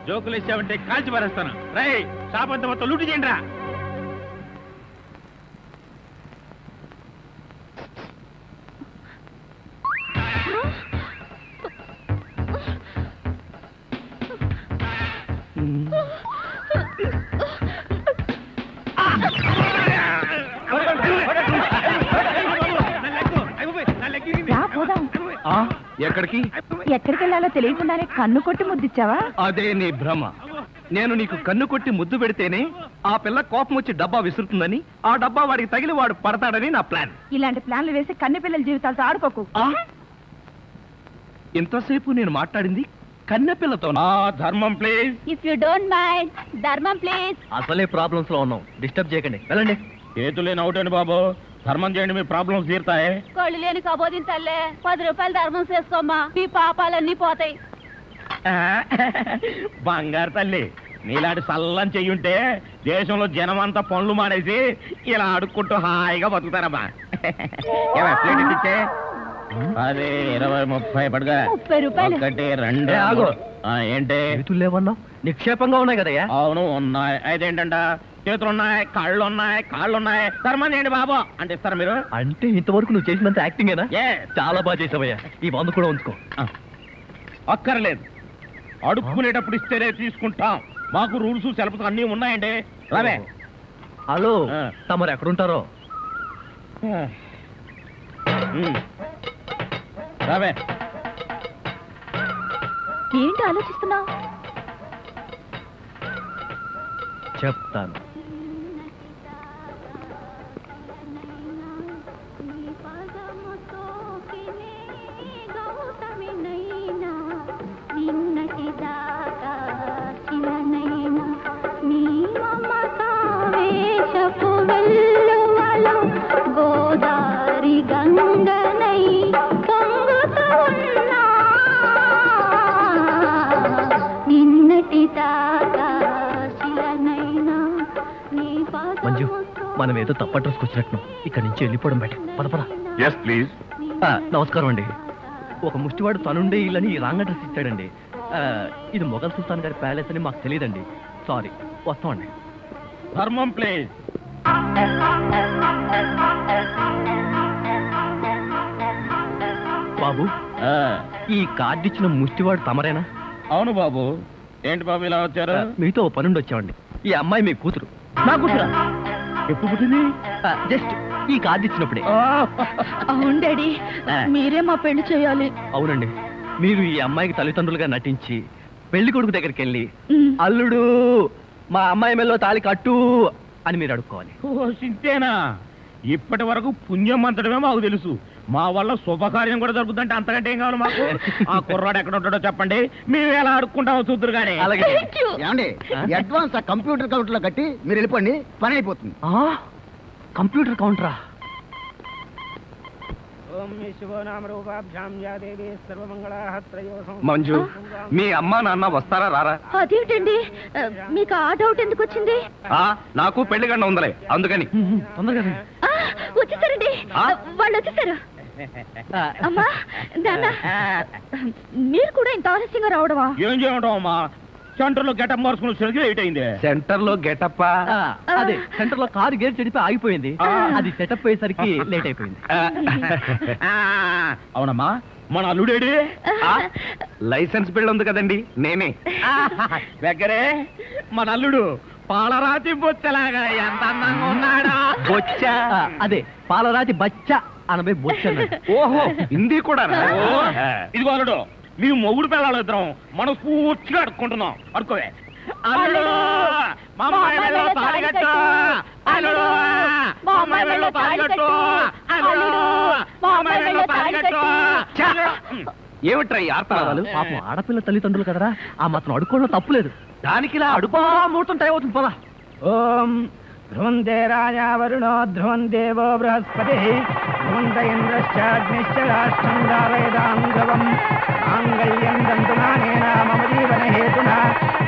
జోకులు ఇచ్చామంటే కాల్చి పారేస్తాను. రై, షాప్ అంతా మొత్తం లూటీ చేయండి రా. ఎక్కడికి ఎక్కడికి వెళ్ళాలో తెలియకుండానే కన్ను కొట్టి ముద్దిచ్చావా? అదే నీ భ్రమ. నేను నీకు కన్ను కొట్టి ముద్దు పెడితేనే ఆ పిల్ల కోపం వచ్చి డబ్బా విసురుతుందని, ఆ డబ్బా వాడికి తగిలి వాడు పడతాడని నా ప్లాన్. ఇలాంటి ప్లాన్లు వేసి కన్నె పిల్లల జీవితాలతో ఆడుకోకు. ఇంతసేపు నేను మాట్లాడింది కన్నెపిల్లతో. ధర్మం please. If you don't mind, ధర్మం ప్లీజ్. అసలే ప్రాబ్లమ్స్ లో ఉన్నాం, డిస్టర్బ్ చేయకండి, వెళ్ళండి. చేతులేని అవుటండి బాబు, ధర్మం చేయండి, మీ ప్రాబ్లమ్స్ తీరుతాయి. కళ్ళు లేని కబోదిన తల్లే, 10 రూపాయలు ధర్మం చేసుకోమ్మా, మీ పాపాలన్నీ పోతాయి. బంగారు తల్లి, నీలాంటి సల్లం చెయ్యుంటే దేశంలో జనం అంతా పనులు మానేసి ఇలా అడుక్కుంటూ హాయిగా బతుకుతారమ్మా. ప్లేట్ ఇచ్చే 10, 20, 30 పడగా. 30 రూపాయలు. 1, 2. ఏంటి లేవన్నా? నిక్షేపంగా ఉన్నాయి కదయ్యా. అవును ఉన్నాయి. అదేంటంట, చేతులున్నాయి, కాళ్ళున్నాయి. ధర్మం చేయండి బాబు అంటే ఇస్తారా మీరు? అంటే ఇంతవరకు నువ్వు చేసినంత యాక్టింగేనా? చాలా బాగా చేసావయ్యా. ఈ మందు కూడా ఉంచుకో. అక్కర్లేదు, అడుక్కునేటప్పుడు ఇస్తేనే తీసుకుంటాం. మాకు రూల్స్ సెలవులు అన్నీ ఉన్నాయండి. రావే. హలో, తమరు ఎక్కడుంటారో? రావే. ఏంటి ఆలోచిస్తున్నావు? చెప్తాను. గోదారి గంగనై పొంగుతూ ఉన్నా నిన్నటి దాకా శిలనైనా నీ మంజు, మనం ఏదో తప్ప అడ్రస్కి వచ్చినట్టు ఇక్కడి నుంచి వెళ్ళిపోవడం బయట. పద. Yes please. నమస్కారం అండి. ఒక ముష్టివాడు తనుండే ఇల్లని రాంగ్ అడ్రస్ ఇచ్చాడండి. ఇది మొఘల్ సుల్తాన్ గారి ప్యాలెస్ అని మాకు తెలియదండి. సారీ, వస్తామండి. ధర్మం ప్లీజ్. బాబు, ఈ కార్డు ఇచ్చిన ముష్టివాడు తమరేనా? అవును బాబు. ఏంటి బాబు ఇలా వచ్చారు? మీతో ఓ పనుండి వచ్చామండి. ఈ అమ్మాయి మీ కూతురు. నా కూతురా? ఎప్పుడు పుట్టింది? జస్ట్ ఈ కార్డు ఇచ్చినప్పుడే. అవును డాడీ, మీరే మా పెళ్లి చేయాలి. అవునండి, మీరు ఈ అమ్మాయికి తల్లిదండ్రులుగా నటించి పెళ్లి కొడుకు దగ్గరికి వెళ్ళి అల్లుడు మా అమ్మాయి మెల్లో తాళి కట్టు అని మీరు అడుక్కోవాలి. సింతేనా? ఇప్పటి వరకు పుణ్యం అంతటమే మాకు తెలుసు. మా వల్ల శుభకార్యం కూడా జరుగుతుందంటే అంతకంటే ఏం కావాలి మాకు? ఆ కుర్రాడు ఎక్కడ ఉంటాడో చెప్పండి, మేము ఎలా అడుక్కుంటామో చూద్దరు కానీ. ఏమండి, అడ్వాన్స్ ఆ కంప్యూటర్ కౌంటర్ లో కట్టి మీరు వెళ్ళిపోండి, పని అయిపోతుంది. కంప్యూటర్ కౌంటరా? మంజు, మీ అమ్మా నాన్న వస్తారా రారా? అదేంటండి, మీకు ఆ డౌట్ ఎందుకు వచ్చింది? నాకు పెళ్లి గంట ఉందలే, అందుకని. తొందరగా వచ్చేసారండి, వాళ్ళు వచ్చేసారు. అమ్మా నాన్న, మీరు కూడా ఇంత ఆలస్యంగా రావడమా? ఏం చేయడం అమ్మా, సెంటర్ లో గెటప్ మార్చుకుని సరిగ్గా లేట్ అయింది. సెంటర్ లో గెటప్? అదే, సెంటర్ లో కారు గేర్ చెడిపి ఆగిపోయింది. అది సెటప్ అయ్యేసరికి లేట్ అయిపోయింది. అవునమ్మా, మన అల్లుడేడి? లైసెన్స్ బిల్ ఉంది కదండి, నేనే. దగ్గరే మన అల్లుడు పాలరాతి బొచ్చలాగా ఎంత అందంగా ఉన్నాడా? బొచ్చ? అదే, పాలరాతి బచ్చ అనబై బొచ్చ. ఓహో, హిందీ కూడా. ఇదిగో అల్లుడు, నీ మొగుడు పిల్లలు ఇద్దరం మనం పూర్తిగా అడుక్కుంటున్నాం. అడుకోవే. అల్లుడు మా అమ్మాయి మెళ్ళో తాళి కట్టు అల్లుడు మా అమ్మాయి మెళ్ళో తాళి కట్టు అల్లుడు మా అమ్మాయి మెళ్ళో తాళి కట్టు. ఏమిట్రా ఈ ఆర్తనాదాలు? పాపం ఆడపిల్ల తల్లిదండ్రులు కదరా, ఆ మాత్రం అడుక్కోవడం తప్పులేదు. దానికి ఇలా అడుపా ముహూర్తం టైం అవుతుంది. పదా. ఓం ధ్రువందే రాజా వరుణో ధ్రువం దేవో బృహస్పతి ధ్రువంత ఇంద్రశ్చాగ్నిశ్చ రాష్ట్రం దావయదాం ధ్రువం మాంగళ్యం దంతునానేన మమ జీవన హేతునా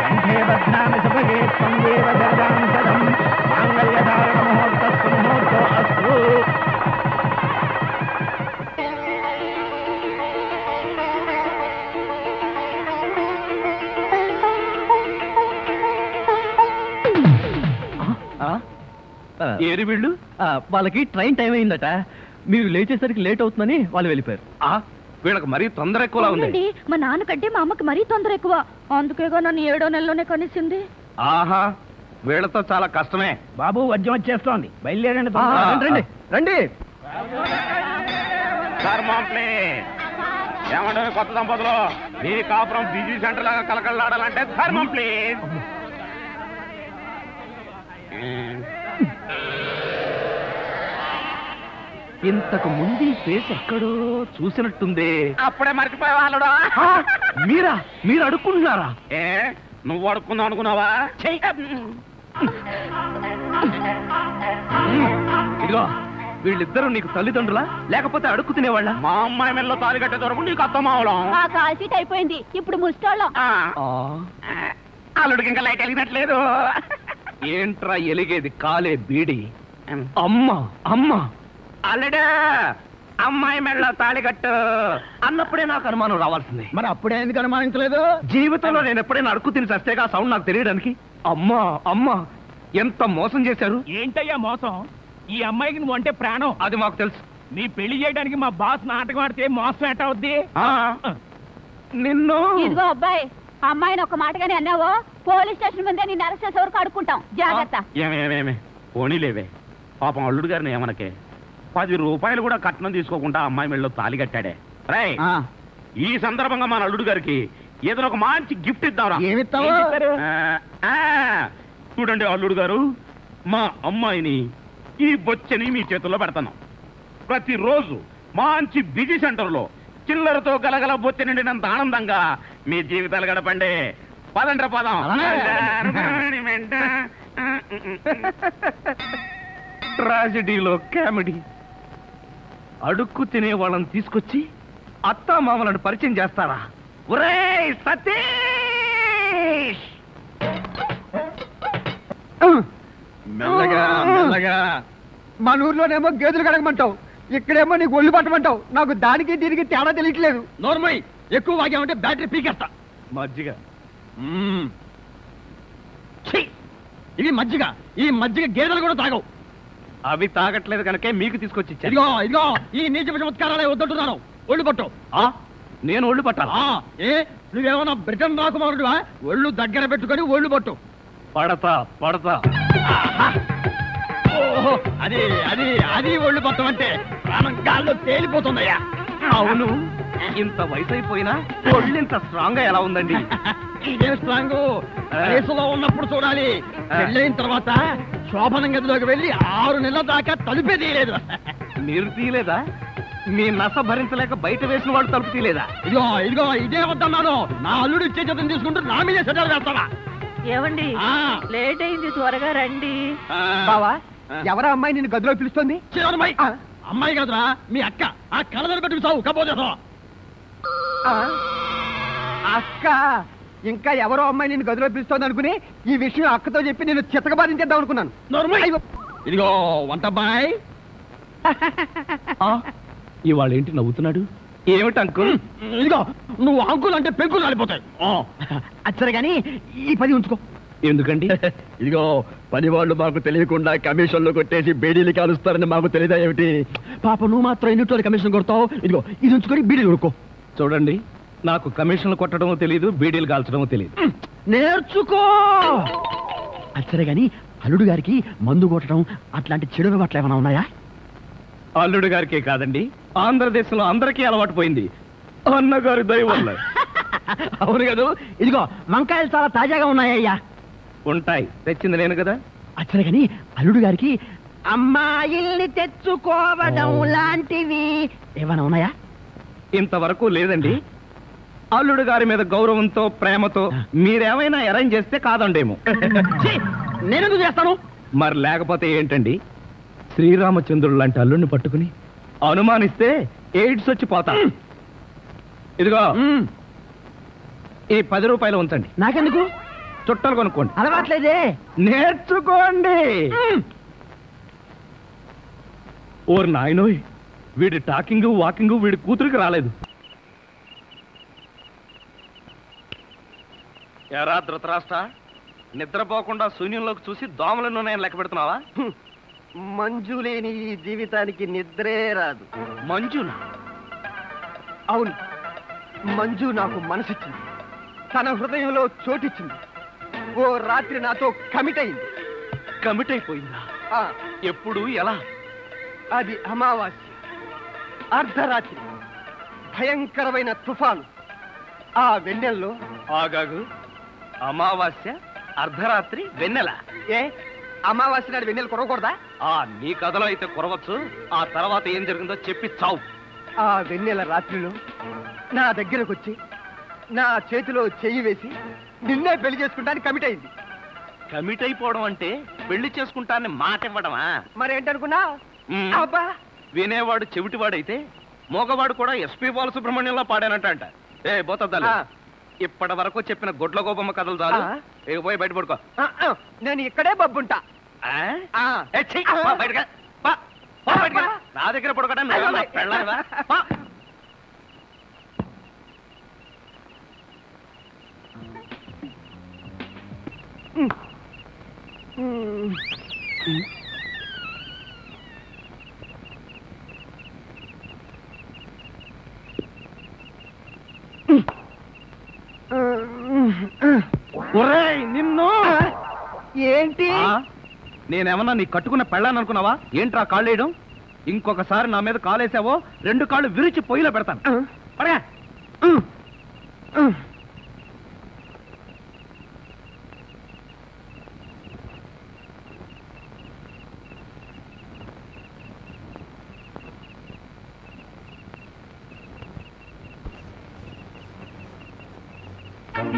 కంఠే బధ్నామి సుభగే త్వం దేవ జగదాం సదం మాంగళ్యధారణ ముహూర్తస్సు ముహూర్తో అస్తు. ఏరి వీళ్ళు వాళ్ళకి ట్రైన్ టైం అయిందట, మీరు లేచేసరికి లేట్ అవుతుందని వాళ్ళు వెళ్ళిపోయారు. వీళ్ళకి మరీ తొందర ఎక్కువలా ఉంది. మా నాన్నకంటే మా అమ్మకి మరీ తొందర ఎక్కువ, అందుకేగా నన్ను 7వ నెలలోనే కనిసింది. ఆహా, వీళ్ళతో చాలా కష్టమే. బాబు వద్యం వచ్చేస్తోంది, బయలుదేరండి. రండి రండి. ఏమంటే కొత్త దంపతులు మీ కాపురం బిజీ సెంటర్ లాగా కలకలాడాలంటే ధర్మం ప్లీజ్. ఇంతకు ముందు ఈ ఫేస్ ఎక్కడో చూసినట్టుంది. అప్పుడే మర్చిపోయే వాళ్ళుడా. మీరా? మీరు అడుక్కుంటున్నారా? ఏ నువ్వు అడుక్కుందాం అనుకున్నావా? ఇదిగో, వీళ్ళిద్దరూ నీకు తల్లిదండ్రులా లేకపోతే అడుక్కు తినేవాళ్ళ? మా అమ్మాయి మెల్లో తాలి కట్టే దొరకు నీకు అత్తమావడం. ఆ కాల్ సీట్ అయిపోయింది, ఇప్పుడు ముస్టోళ్ళం. అల్లుడికి ఇంకా లైట్ వెలిగినట్లేదు. ఏంట్రా ఎలిగేది? కాలే బీడి. అమ్మా అమ్మా, అల్లుడు అమ్మాయి మెళ్ళో తాళి కట్టు అన్నప్పుడే నాకు అనుమానం రావాల్సింది. మరి అప్పుడే ఎందుకు అనుమానించలేదు? జీవితంలో నేను ఎప్పుడైనా అడుక్కు తిని చస్తేగా సౌండ్ నాకు తెలియడానికి. అమ్మా అమ్మా, ఎంత మోసం చేశారు. ఏంటయ్యా మోసం? ఈ అమ్మాయికి నువ్వు అంటే ప్రాణం. అది మాకు తెలుసు. నీ పెళ్లి చేయడానికి మా బాస్ నాటకం ఆడితే మోసం ఎట్ట అవుద్ది? నిన్ను ఇదిగో అబ్బాయి, అమ్మాయిని ఒక మాటగానే అన్నావో పోలీస్ స్టేషన్ ముందే నిన్ను అరెస్ట్ చేసే వరకు అడుక్కుంటాం, జాగ్రత్త. ఏమేమేమే పోనీలేవే, పాపం అల్లుడు గారిని ఏమనకే. 10 రూపాయలు కూడా కట్నం తీసుకోకుండా అమ్మాయి మెళ్ళలో తాళి కట్టాడే. రై, ఈ సందర్భంగా మన అల్లుడు గారికి ఏదో ఒక మంచి గిఫ్ట్ ఇద్దాంరా. ఏమిస్తావు? చూడండి అల్లుడు గారు, మా అమ్మాయిని ఈ బొచ్చని మీ చేతుల్లో పెడతాను. ప్రతిరోజు మంచి బిజీ సెంటర్లో చిల్లరతో గలగల బొచ్చ నిండినంత ఆనందంగా మీ జీవితాలు గడపండి. పదండ్ర పదం. ట్రాజడీలో కామెడీ. అడుక్కు తినే వాళ్ళని తీసుకొచ్చి అత్తా మామలను పరిచయం చేస్తారా? ఒరేయ్ సతీష్! మెల్లగా మెల్లగా. మన ఊర్లోనేమో గేదెలు కడగమంటావు, ఇక్కడేమో నీకు ఒళ్ళు పట్టమంటావు. నాకు దానికి దీనికి తేడా తెలియట్లేదు. నోర్మై, ఎక్కువ వాగామంటే బ్యాటరీ పీకేస్తా. మజ్జిగ. ఇది మజ్జిగ. ఈ మజ్జిగ గేదెలు కూడా తాగవు. అవి తాగట్లేదు కనుకే మీకు తీసుకొచ్చి ఇచ్చాను. ఇదిగో ఇదిగో, ఈ నీచ చమత్కారాలే వద్దంటున్నాను. ఒళ్ళు పట్టు. నేను ఒళ్ళు పట్టాలా? ఏ నువ్వేమన్నా బ్రిటన్ రాకుమారుడువా? ఒళ్ళు దగ్గర పెట్టుకొని ఒళ్ళు పట్టు. పడతా పడతా. ఓహో, అది అది అది ఒళ్ళు పట్టం అంటే ప్రాణం గాల్లో తేలిపోతుందయ్యా. అవును, ఇంత వయసు అయిపోయినా ఒళ్ళు ఇంత స్ట్రాంగ్ గా ఎలా ఉందండి? ఇదే స్ట్రాంగ్ వయసులో ఉన్నప్పుడు చూడాలి. పెళ్ళైన తర్వాత శోభనం గదిలోకి వెళ్ళి 6 నెలల దాకా తలుపే తీయలేదు. మీరు తీయలేదా? మీ నస భరించలేక బయట వేసిన వాళ్ళు తలుపు తీయలేదా? ఇదిగో ఇదిగో, ఇదే వద్దన్నాను. నా అల్లుడు ఇచ్చే చేతం తీసుకుంటూ నా మీదే సెటల్ వేస్తావా? ఏమండి, లేట్ అయింది, త్వరగా రండి. బావా, ఎవరా అమ్మాయి నిన్ను గదిలో పిలుస్తుంది? అమ్మాయి కదరా, మీ అక్క. ఆ కళ్ళదర పెట్టుకు సావు కపోతే. అక్క ఇంకా ఎవరో అమ్మాయి నిన్ను గదిలో పిలుస్తోంది అనుకుని ఈ విషయం అక్కతో చెప్పి నేను చితకబాధించేద్దాం అనుకున్నాను. ఇదిగో వంటబ్బాయ్. ఇవాళ ఏంటి నవ్వుతున్నాడు? ఏమిటి అంకుల్? ఇదిగో, నువ్వు అంకుల్ అంటే పెంకులు రాలిపోతాయి. అచ్చరే గాని ఈ 10 ఉంచుకో. ఎందుకండి? ఇదిగో, పని వాళ్ళు మాకు తెలియకుండా కమిషన్లు కొట్టేసి బేడీలు కాలుస్తారని మాకు తెలియదా ఏమిటి? పాప నువ్వు మాత్రం ఎన్నింటి కమిషన్ కొడతావు. ఇదిగో, ఇది ఉంచుకొని బీడీలు కొనుక్కో. చూడండి, నాకు కమిషన్లు కొట్టడమో తెలియదు, బీడీలు కాల్చడమో తెలియదు. నేర్చుకో. అచ్చరే గాని అల్లుడు గారికి మందు కొట్టడం అట్లాంటి చెడు అలవాట్లు ఏమైనా ఉన్నాయా? అల్లుడు గారికే కాదండి, ఆంధ్రదేశంలో అందరికీ అలవాటు పోయింది, అన్నగారి దయ వల్ల. అవును కదా. ఇదిగో, వంకాయలు చాలా తాజాగా ఉన్నాయ్యా. ఉంటాయి, తెచ్చింది నేను కదా. అచ్చనే కానీ అల్లుడు గారికి అమ్మాయిల్ని తెచ్చుకోవడం లాంటివి ఏమైనా ఉన్నాయా? ఇంతవరకు లేదండి. అల్లుడు గారి మీద గౌరవంతో ప్రేమతో మీరేమైనా అరేంజ్ చేస్తే కాదండేమో. నేనెందుకు చేస్తాను? మరి లేకపోతే ఏంటండి? శ్రీరామచంద్రుడు లాంటి అల్లుడిని పట్టుకుని అనుమానిస్తే ఎయిడ్స్ వచ్చి పోతా. ఇదిగో ఈ 10 రూపాయలు ఉంచండి. నాకెందుకు? చుట్టలు కొనుక్కోండి. అలవాట్లేదే. నేర్చుకోండి. ఓర్ నాయనోయ్, వీడి టాకింగ్ వాకింగ్ వీడి కూతురికి రాలేదు. ఎరా ధృతరాష్ట్ర, నిద్రపోకుండా శూన్యంలోకి చూసి దోమలను నేను లెక్క పెడుతున్నావా? మంజు లేని ఈ జీవితానికి నిద్రే రాదు. మంజునా? అవును, మంజు నాకు మనసిచ్చింది, తన హృదయంలో చోటిచ్చింది. ఓ రాత్రి నాతో కమిట్ అయింది. కమిట్ అయిపోయిందా? ఎప్పుడు, ఎలా? అది అమావాస్య, అర్ధరాత్రి, భయంకరమైన తుఫాను. ఆ వెన్నెల్లో ఆగాగు. అమావాస్య, అర్ధరాత్రి, వెన్నెల. ఏ అమావాస్య నాడు వెన్నెలు కురవకూడదా? నీ కథలో అయితే కురవచ్చు. ఆ తర్వాత ఏం జరిగిందో చెప్పి చావు. ఆ వెన్నెల రాత్రిలో నా దగ్గరకు వచ్చి నా చేతిలో చెయ్యి వేసి నిన్నే పెళ్లి చేసుకుంటానికి కమిట్ అయింది. కమిట్ అయిపోవడం అంటే పెళ్లి చేసుకుంటానని మాట ఇవ్వడమా? మరేంటనుకున్నా? అబ్బా, వినేవాడు చెవిటివాడైతే మోగవాడు కూడా ఎస్పీ బాలసుబ్రహ్మణ్యంలో పాడానంట. ఏ బోతద్దాలు, ఇప్పటి వరకు చెప్పిన గొడ్ల గోపమ్మ కథలు చాలు. పోయి బయట పడుకో. నేను ఇక్కడే బబ్బుంటా. నా దగ్గర పడుకోవడం పెళ్ళావా? నిన్ను ఏంటి? నేనేమన్నా నీ కట్టుకున్న పెళ్ళాను అనుకున్నావా? ఏంట్రా కాళ్ళేయడం? ఇంకొకసారి నా మీద కాలేసావో 2 కాళ్ళు విరిచి పొయ్యిలో పెడతాను. పడగా.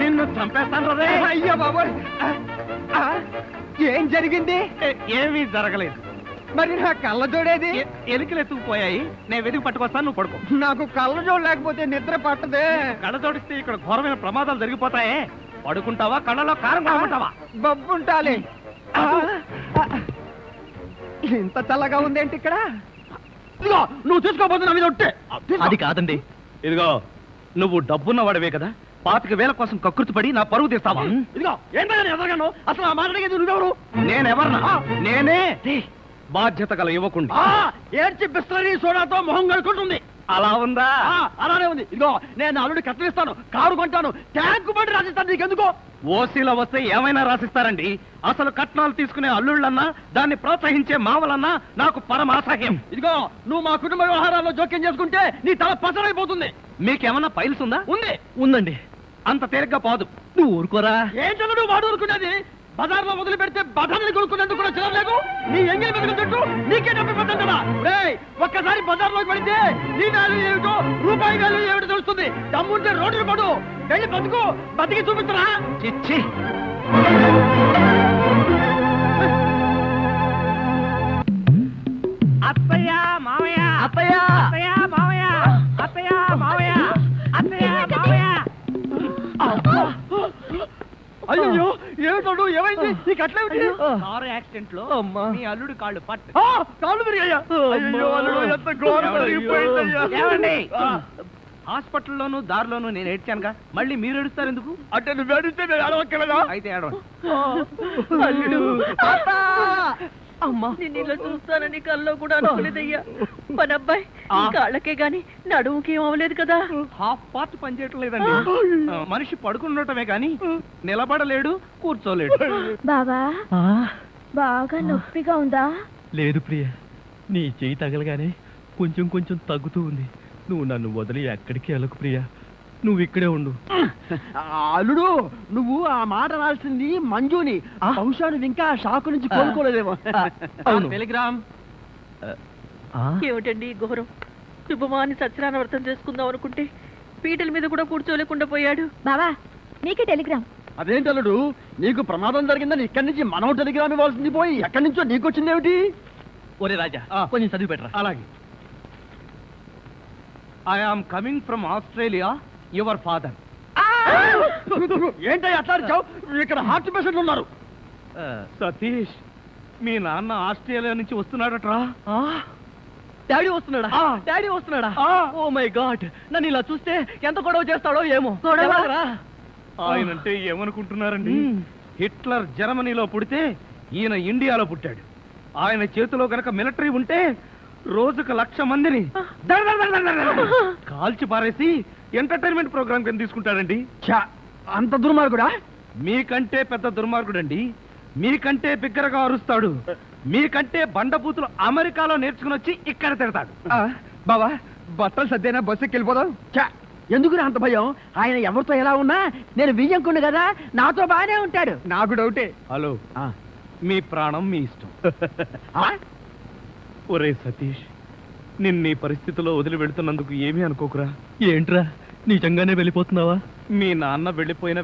నిన్ను చంపేస్తాను రే. అయ్యో బాబోయ్, ఏం జరిగింది? ఏమీ జరగలేదు. మరి నా కళ్ళ జోడేది? ఎలికలు ఎత్తుకుపోయాయి. నేను వెతికి పట్టుకొస్తాను, నువ్వు పడుకో. నాకు కళ్ళ జోడు లేకపోతే నిద్ర పట్టదే. కళ్ళ జోడిస్తే ఇక్కడ ఘోరమైన ప్రమాదాలు జరిగిపోతాయే. పడుకుంటావా? కళ్ళలో కారం కాకుంటావా? బబ్బుంటాలి. ఇంత చల్లగా ఉందేంటి ఇక్కడ? ఇదిగో నువ్వు తీసుకోబోతున్నా నా మీద ఒట్టే. అది కాదండి. ఇదిగో నువ్వు డబ్బున్న వాడివే కదా, 25,000 కోసం కకృతి పడి నా పరువు తీస్తావా? ఇదిగో ఏంటో ఎదగను. అసలు ఆ మాట్లాడేది నువ్వెవరు? నేనెవరన్నా? నేనే బాధ్యత గల యువకుండా. ఏడ్చి బిస్లరీ సోడాతో మొహం కడుకుంటుంది. అలా ఉందా? అలానే ఉంది. ఇదిగో నేను అల్లుడి కత్తిరిస్తాను, కారు కొంటాను, ట్యాంకు బండి రాసిస్తాను. నీకెందుకో? ఓసీలో వస్తే ఏమైనా రాసిస్తారండి. అసలు కట్నాలు తీసుకునే అల్లుళ్ళన్నా, దాన్ని ప్రోత్సహించే మావలన్నా నాకు పరమ అసహ్యం. ఇదిగో నువ్వు మా కుటుంబ వ్యవహారాల్లో జోక్యం చేసుకుంటే నీ తల పసరైపోతుంది. మీకేమన్నా ఫైల్స్ ఉందా? ఉంది. ఉందండి. అంత తేలిగ్గా పోదు. నువ్వు ఊరుకోరా. ఏంటన్నా నువ్వు వాడు ఊరుకునేది? బజార్లో వదిలి పెడితే బఠాన్ని కొనుక్కునేందుకు కూడా చిరలేదు. నీ ఎంగిలి బతుకు చుట్టూ నీకే డబ్బు పెట్టదా? ఒక్కసారి బజార్లోకి పడితే నీ వాల్యూ ఏమిటో, రూపాయి వాల్యూ ఏమిటో తెలుస్తుంది. దమ్ముంటే రోడ్డు పడు, వెళ్ళి బతుకు, బతికి చూపిస్తున్నా. చిచ్చి, అత్తయ్య మావయ్య, అత్తయ్య అత్తయ్య మావయ్య, అత్తయ్య మావయ్య, అత్తయ్య మావయ్య. అయ్యో ఏమిటో, ఏమైంది? ఈ కట్లేమిటి? కారు యాక్సిడెంట్ లో మీ అల్లుడు కాళ్ళు పట్టు. కాళ్ళు తిరిగాయ్యా? అయ్యో అల్లుడు ఎంత ఘోరం జరిగిపోయిందయ్యా. ఏమండి, హాస్పిటల్లోను దారిలోను నేను ఏడ్చానుగా, మళ్ళీ మీరు ఏడుస్తారు ఎందుకు? అంటే నువ్వు ఏడిస్తే నేను ఏడవక్కలేదా? అయితే ఏడవండి. అల్లుడు అమ్మా, నేను ఇలా చూస్తానని కల్లో కూడా అనుకోలేదయ్యా. మన అబ్బాయి కాళ్ళకే గాని నడుముకి ఏం అవ్వలేదు కదా? హాఫ్ పార్ట్ పనిచేయట్లేదండి. మనిషి పడుకున్నటమే కానీ నిలబడలేడు, కూర్చోలేడు. బాబా, బాగా నొప్పిగా ఉందా? లేదు ప్రియ, నీ చెయ్యి తగలగానే కొంచెం కొంచెం తగ్గుతూ ఉంది. నువ్వు నన్ను వదిలి ఎక్కడికి వెళ్ళకు ప్రియ. నువ్వు ఇక్కడే ఉండు. అల్లుడు నువ్వు ఆ మాట రాల్సింది మంజుని. బహుశా నువ్వు ఇంకా షాకు నుంచి కోలుకోలేదేమో. టెలిగ్రామ్. ఏమిటండి ఘోరం? శుభమాని సత్యనారాయణ వ్రతం చేసుకుందాం అనుకుంటే పీటల మీద కూడా కూర్చోలేకుండా పోయాడు. బావా నీకే టెలిగ్రామ్. అదేంటి అల్లుడు, నీకు ప్రమాదం జరిగిందని ఇక్కడి నుంచి మనం టెలిగ్రామ్ ఇవ్వాల్సింది పోయి ఎక్కడి నుంచో నీకు వచ్చిందేమిటి? ఒరే రాజా, కొంచెం చదివి పెట్టరా. అలాగే. I am coming from Australia, your father. ఏంటో అట్లా అరిచావ్? ఇక్కడ హార్ట్ పేషెంట్లు ఉన్నారు. సతీష్, మీ నాన్న ఆస్ట్రేలియా నుంచి వస్తున్నాడట్రా. డాడీ వస్తున్నాడా? డాడీ వస్తున్నాడా? ఓ మై గాడ్, నన్ను ఇలా చూస్తే ఎంత గొడవ చేస్తాడో ఏమో. ఎలాగరా? ఆయనంటే ఏమనుకుంటున్నారండి? హిట్లర్ జర్మనీలో పుడితే ఈయన ఇండియాలో పుట్టాడు. ఆయన చేతిలో గనక మిలిటరీ ఉంటే రోజుకు 1,00,000 మందిని కాల్చి పారేసి ఎంటర్టైన్మెంట్ ప్రోగ్రామ్ కింద తీసుకుంటాడండి. అంత దుర్మార్గుడా? మీకంటే పెద్ద దుర్మార్గుడండి. మీకంటే బిగ్గరగా అరుస్తాడు. మీకంటే బండబూతులు అమెరికాలో నేర్చుకుని వచ్చి ఇక్కడ తిడతాడు. బావా బట్టలు సర్దేనా, బస్సు ఎక్కి వెళ్ళిపోదాం. ఎందుకు అంత భయం? ఆయన ఎవరితో ఎలా ఉన్నా నేను వియ్యంకుండు కదా, నాతో బాగానే ఉంటాడు. నాకు డౌటే. హలో, మీ ప్రాణం మీ ఇష్టం. ఒరే సతీష్, నిన్న ఈ పరిస్థితిలో వదిలి వెళుతున్నందుకు ఏమీ అనుకోకురా. ఏంట్రా, నిజంగానే వెళ్ళిపోతున్నావా? మీ నాన్న వెళ్ళిపోయిన